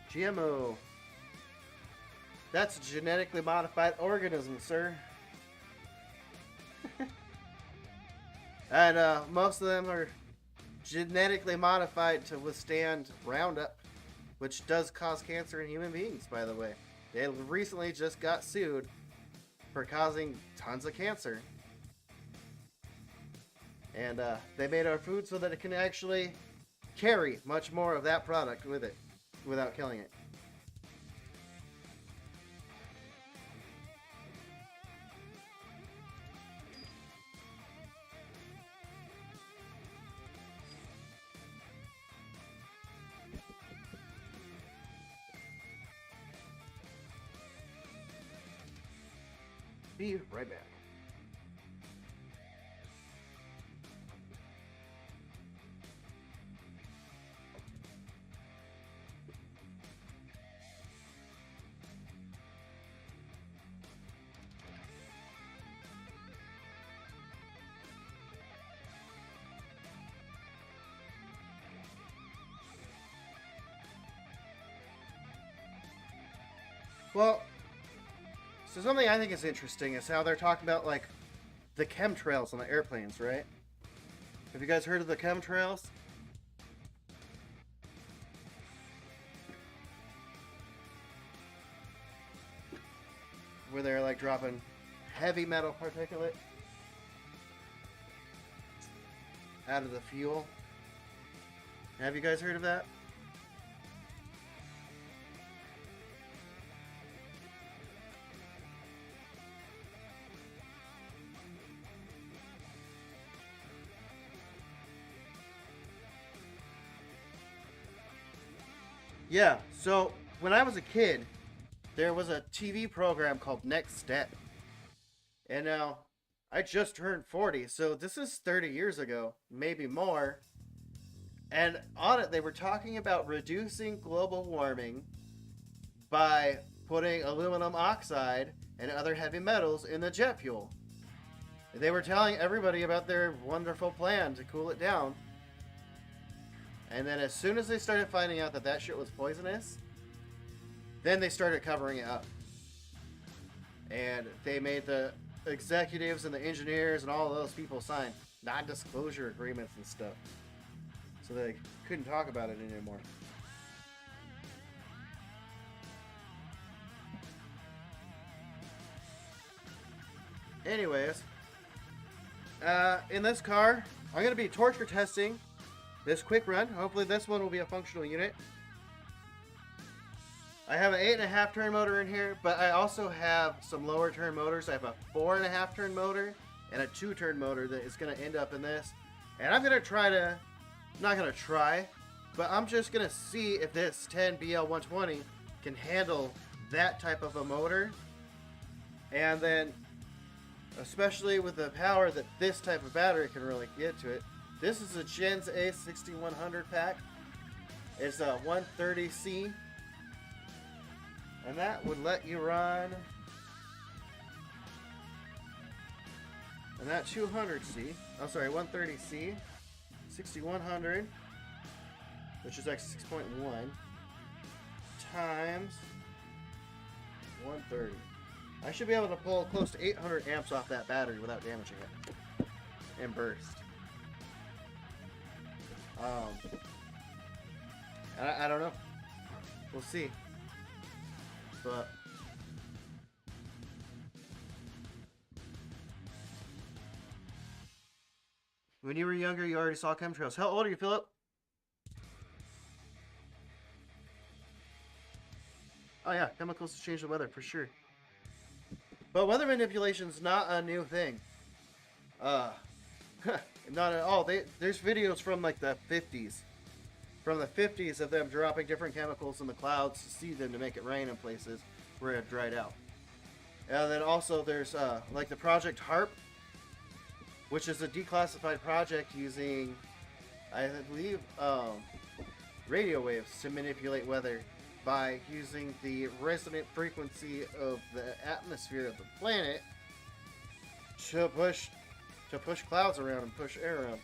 GMO. That's a genetically modified organism, sir. And most of them are genetically modified to withstand Roundup, which does cause cancer in human beings, by the way. They recently just got sued for causing tons of cancer. And they made our food so that it can actually carry much more of that product with it without killing it. Be right back. Well, so something I think is interesting is how they're talking about, like, the chemtrails on the airplanes, right? Have you guys heard of the chemtrails? Where they're, like, dropping heavy metal particulate out of the fuel. Have you guys heard of that? Yeah, so when I was a kid, there was a TV program called Next Step. And now I just turned 40, so this is 30 years ago, maybe more. And on it, they were talking about reducing global warming by putting aluminum oxide and other heavy metals in the jet fuel. They were telling everybody about their wonderful plan to cool it down. And then as soon as they started finding out that that shit was poisonous, then they started covering it up. And they made the executives and the engineers and all those people sign non-disclosure agreements and stuff. So they couldn't talk about it anymore. Anyways, in this car, I'm going to be torture testing this quick run. Hopefully this one will be a functional unit. I have an 8.5 turn motor in here, but I also have some lower turn motors. I have a 4.5 turn motor and a 2 turn motor that is going to end up in this. And I'm going to try to, not going to try, but I'm just going to see if this 10BL120 can handle that type of a motor. And then, especially with the power that this type of battery can really get to it. This is a Gens A 6100 pack. It's a 130C. And that would let you run. And that 200C, oh sorry, 130C, 6100, which is actually 6.1, times 130. I should be able to pull close to 800 amps off that battery without damaging it. And burst. I don't know. We'll see. But when you were younger, you already saw chemtrails. How old are you, Philip? Oh yeah, chemicals change the weather for sure. But weather manipulation is not a new thing. Not at all. There's videos from like the 50s. From the 50s of them dropping different chemicals in the clouds to see them to make it rain in places where it had dried out. And then also there's like the Project HARP, which is a declassified project using, I believe, radio waves to manipulate weather by using the resonant frequency of the atmosphere of the planet to push clouds around and push air around.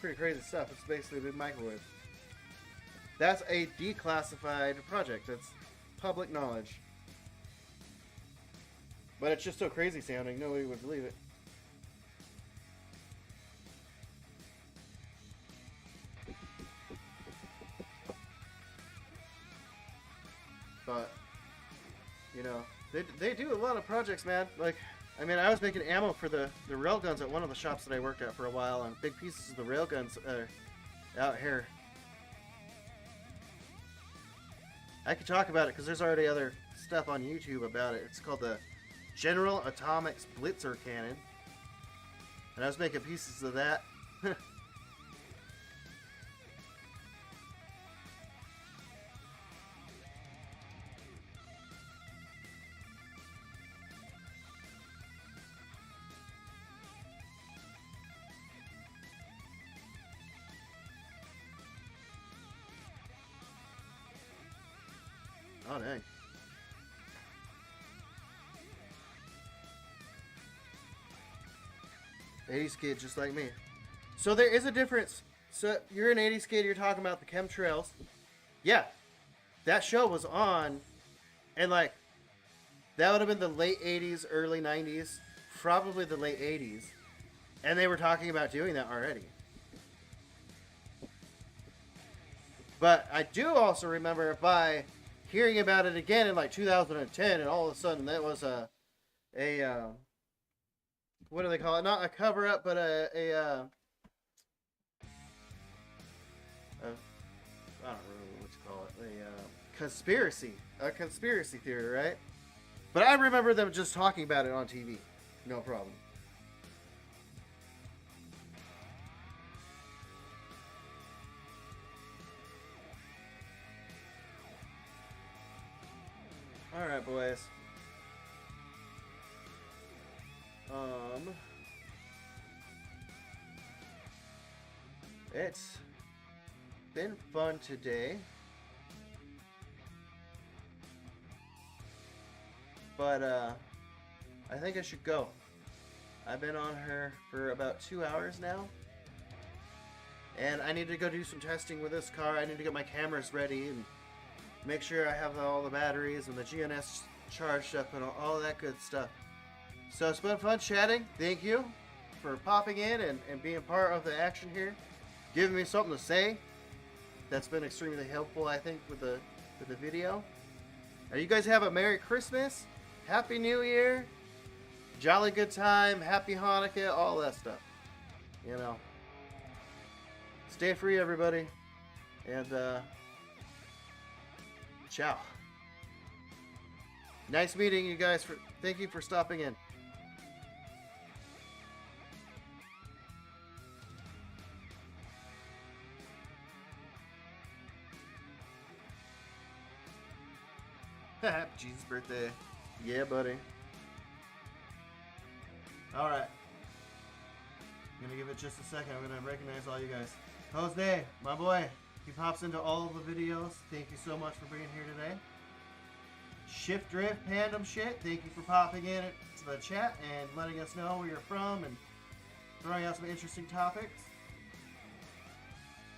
Pretty crazy stuff. It's basically a big microwave. That's a declassified project. That's public knowledge. But it's just so crazy sounding, nobody would believe it. But, you know, they do a lot of projects, man. Like, I mean, I was making ammo for the railguns at one of the shops that I worked at for a while, and big pieces of the railguns are out here. I could talk about it because there's already other stuff on YouTube about it. It's called the General Atomics Blitzer Cannon. And I was making pieces of that. Oh, dang. '80s kid just like me. So there is a difference. So you're an '80s kid, you're talking about the chemtrails. Yeah. That show was on, and like, That would have been the late 80s, early 90s, probably the late 80s. And they were talking about doing that already. But I do also remember by hearing about it again in like 2010, and all of a sudden that was a what do they call it? Not a cover up, but I don't remember what you call it. A conspiracy theory, right? But I remember them just talking about it on TV. No problem. All right, boys. It's been fun today. But I think I should go. I've been on her for about 2 hours now. And I need to go do some testing with this car. I need to get my cameras ready and make sure I have all the batteries and the GNS charged up and all that good stuff. So it's been fun chatting. Thank you for popping in and being part of the action here. Giving me something to say. That's been extremely helpful, I think, with the video. You guys have a Merry Christmas, Happy New Year, jolly good time, Happy Hanukkah, all that stuff. You know. Stay free, everybody. And, ciao. Nice meeting you guys. Thank you for stopping in. Happy Jesus' birthday. Yeah, buddy. Alright. I'm gonna give it just a second. I'm gonna recognize all you guys. Jose, my boy. He pops into all of the videos. Thank you so much for being here today. Shift Drift Pandem Shit. Thank you for popping in to the chat and letting us know where you're from and throwing out some interesting topics.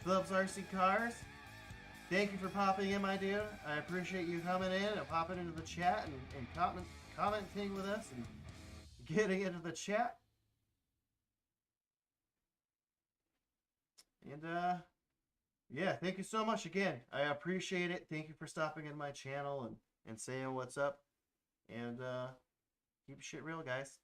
Phillips RC Cars. Thank you for popping in, my dude. I appreciate you coming in and popping into the chat and commenting with us and getting into the chat. And, yeah, thank you so much again. I appreciate it. Thank you for stopping in my channel and saying what's up. And, keep shit real, guys.